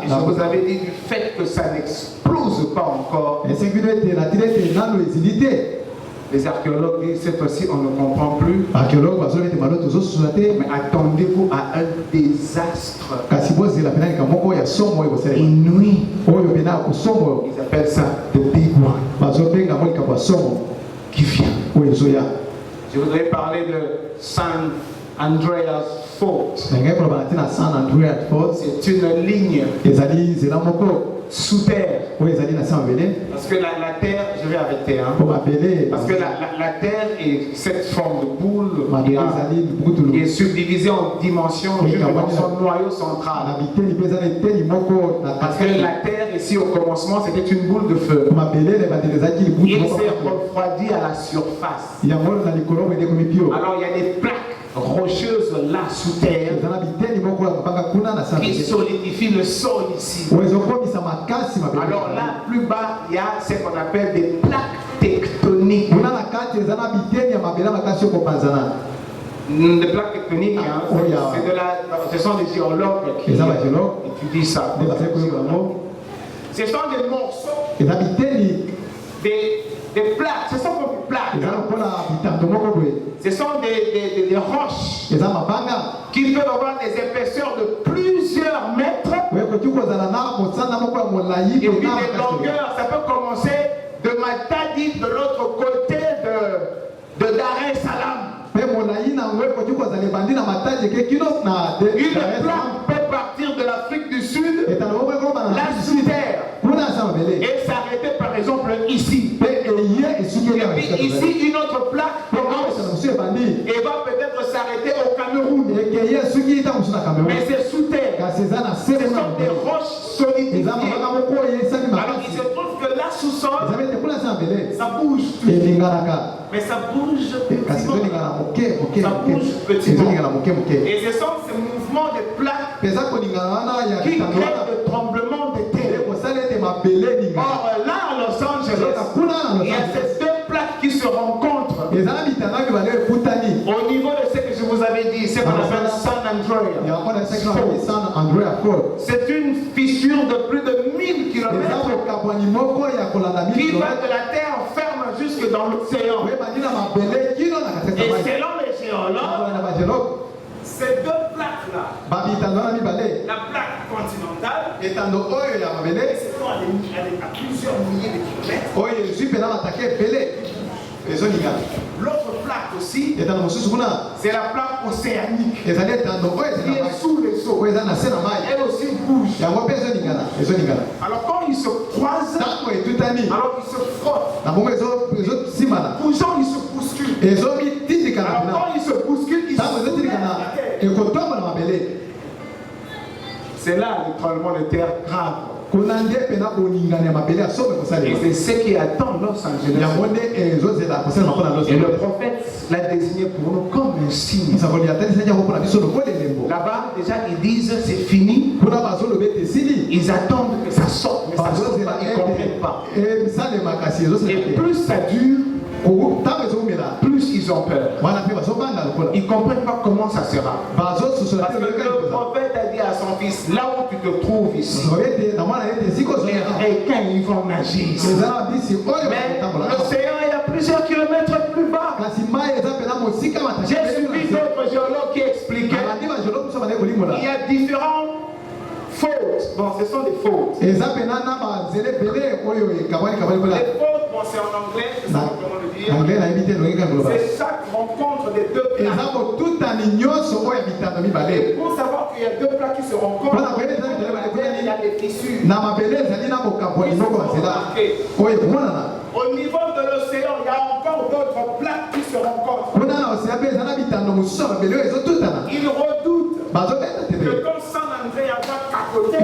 Et je vous avais dit du fait que ça n'explose pas encore. Les archéologues disent cette fois-ci on ne comprend plus. Mais attendez-vous à un désastre inouï. Ils appellent ça the big one qui vient. Je voudrais parler de San Andreas Fault. C'est une ligne sous terre. Parce que la terre, je vais arrêter. Parce que la terre est cette forme de boule qui est subdivisée en dimensions dans son noyau central. Parce que la terre ici au commencement c'était une boule de feu. Il s'est refroidi à la surface. Alors il y a des plaques rocheuses là sous terre qui solidifient le sol ici. Alors là, plus bas, il y a ce qu'on appelle des plaques tectoniques. Les plaques tectoniques, ce sont des géologues qui étudient ça. Ce sont des morceaux, des plaques, ce sont comme des plaques. Ce sont des roches qui peuvent avoir des épaisseurs de plusieurs mètres. Et puis des longueurs, ça peut commencer de Matadi, de l'autre côté de Dar es Salaam. Une plaque peut partir de l'Afrique du Sud, là sous terre, et s'arrêter par exemple ici. Et puis ici, une autre plaque commence et va peut-être s'arrêter au Cameroun. Mais c'est sous terre. Ce sont des roches solidifiées. Alors il se trouve que là sous-sol, ça bouge. Mais ça bouge petitement. Et ce sont ces mouvements de plaques qui créent des tremblements de terre. Or là à Los Angeles, il y a ces deux plaques qui se rencontrent. Au niveau de ce que je vous avais dit, c'est qu'on appelle San Andreas. C'est une fissure de plus de 1000 km qui va de la terre ferme jusque dans l'océan. Et selon les géologues, ces deux plaques-là, la plaque continentale, c'est à plusieurs milliers de kilomètres. L'autre plaque aussi, c'est la plaque océanique qui est sous les eaux. Elle aussi bouge. Alors quand ils se croisent, alors ils se frottent, bougeant, ils se bousculent. Alors quand ils se bousculent, ils se soulèvent. C'est là le tremblement de terre grave. Et c'est ce qui attend Los Angeles. Et le prophète l'a désigné pour nous comme un signe. Là-bas, déjà, ils disent c'est fini. Ils attendent que ça sorte, mais ça ne sort pas, ils ne comprennent pas. Et plus ça dure, plus ils ont peur. Ils ne comprennent pas comment ça sera. Parce que le prophète a dit à son fils, là où tu te trouves ici, les requins ils vont nager ici. Mais l'océan est à plusieurs kilomètres plus bas. J'ai suivi d'autres géologues qui expliquaient il y a différents fautes. Bon, ce sont des fautes. Les fautes c'est en anglais, je sais pas comment le dire. C'est chaque rencontre des deux plats. Et pour savoir qu'il y a deux plats qui se rencontrent, il y a des tissus. Au niveau de l'océan, il y a encore d'autres plats qui se rencontrent. Ils redoutent que comme San André a capoté,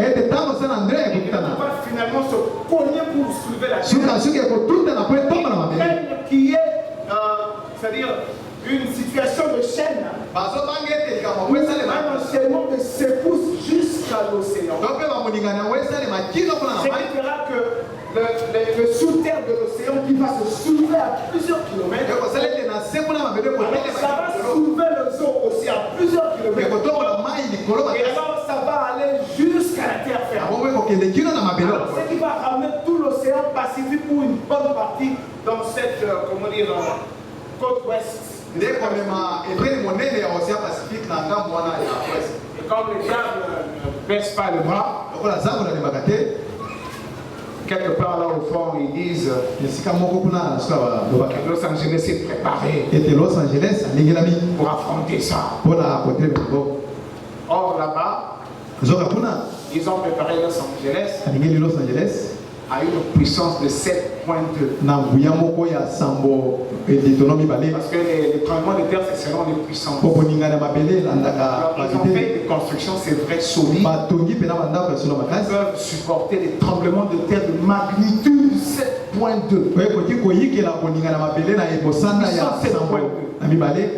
il va finalement se cogner pour soulever la terre. Qui est, c'est-à-dire une situation de chaîne. Un enchaînement de secousses jusqu'à l'océan. C'est que le sous-terre de l'océan qui va se soulever à plusieurs kilomètres. Alors, ça va soulever le zoo aussi à plusieurs kilomètres. Et alors ça va aller jusqu'à la terre ferme. Alors, ce qui va ramener tout l'océan Pacifique pour une bonne partie dans cette côte ouest. Et comme les diables ne baissent pas le bras, quelque part là au fond, ils disent Los Angeles est préparé pour affronter ça. Or là-bas, ils ont préparé Los Angeles à une puissance de 7.2. Parce que les tremblements de terre, c'est selon les puissances. Alors, ils ont fait des constructions, c'est vrai, solides. Ils peuvent supporter des tremblements de terre de magnitude 7.2.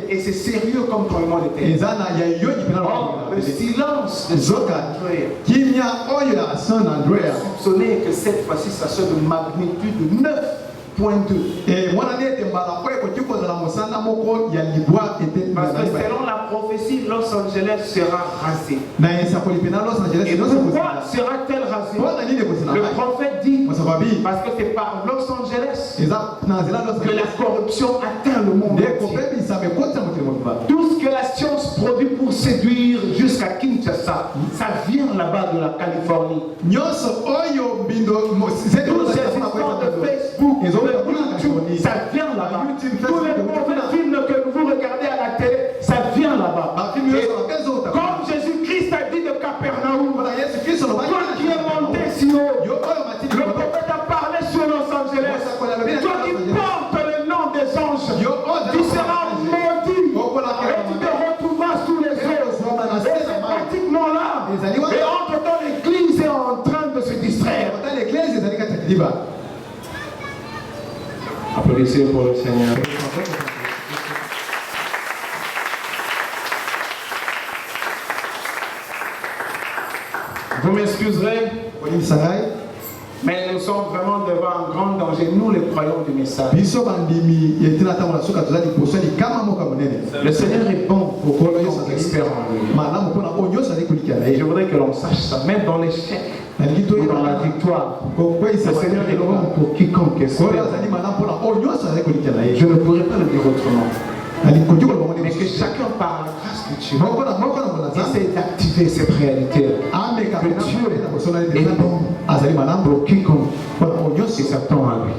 Et c'est sérieux comme tremblement de terre. Or, le silence de San André soupçonnait que cette fois-ci, ça soit de magnitude de 9.2. Parce que selon la prophétie, Los Angeles sera rasé. Et pourquoi sera-t-elle rasée? Le prophète dit, parce que c'est par Los Angeles que la corruption atteint le monde entier. Tout ce que la science produit pour séduire jusqu'à Kinshasa, ça vient là-bas de la Californie. Tous ces histoires de Facebook, de YouTube, ça vient là-bas. Tous les mauvais films que vous regardez à la télé, ça vient là-bas. Comme Jésus-Christ a dit de Capernaum, toi qui es monté si haut, le prophète a parlé sur Los Angeles, toi qui portes le nom des anges, tu seras maudit et tu te retrouveras sous les eaux. Et c'est pratiquement là. Et entre-temps, l'église est en train de se distraire. Applaudissez pour le Seigneur. Vous m'excuserez, mais nous sommes vraiment devant un grand danger, nous les croyants du message. Le Seigneur est bon pour qu'on espère en lui. Et je voudrais que l'on sache ça, même dans l'échec ou dans la victoire. Le Seigneur est bon pour quiconque espère. Je ne pourrais pas le dire autrement. Mais que chacun par la grâce de Dieu essaie d'activer cette réalité. Que Dieu est bon pour quiconque s'attend à lui.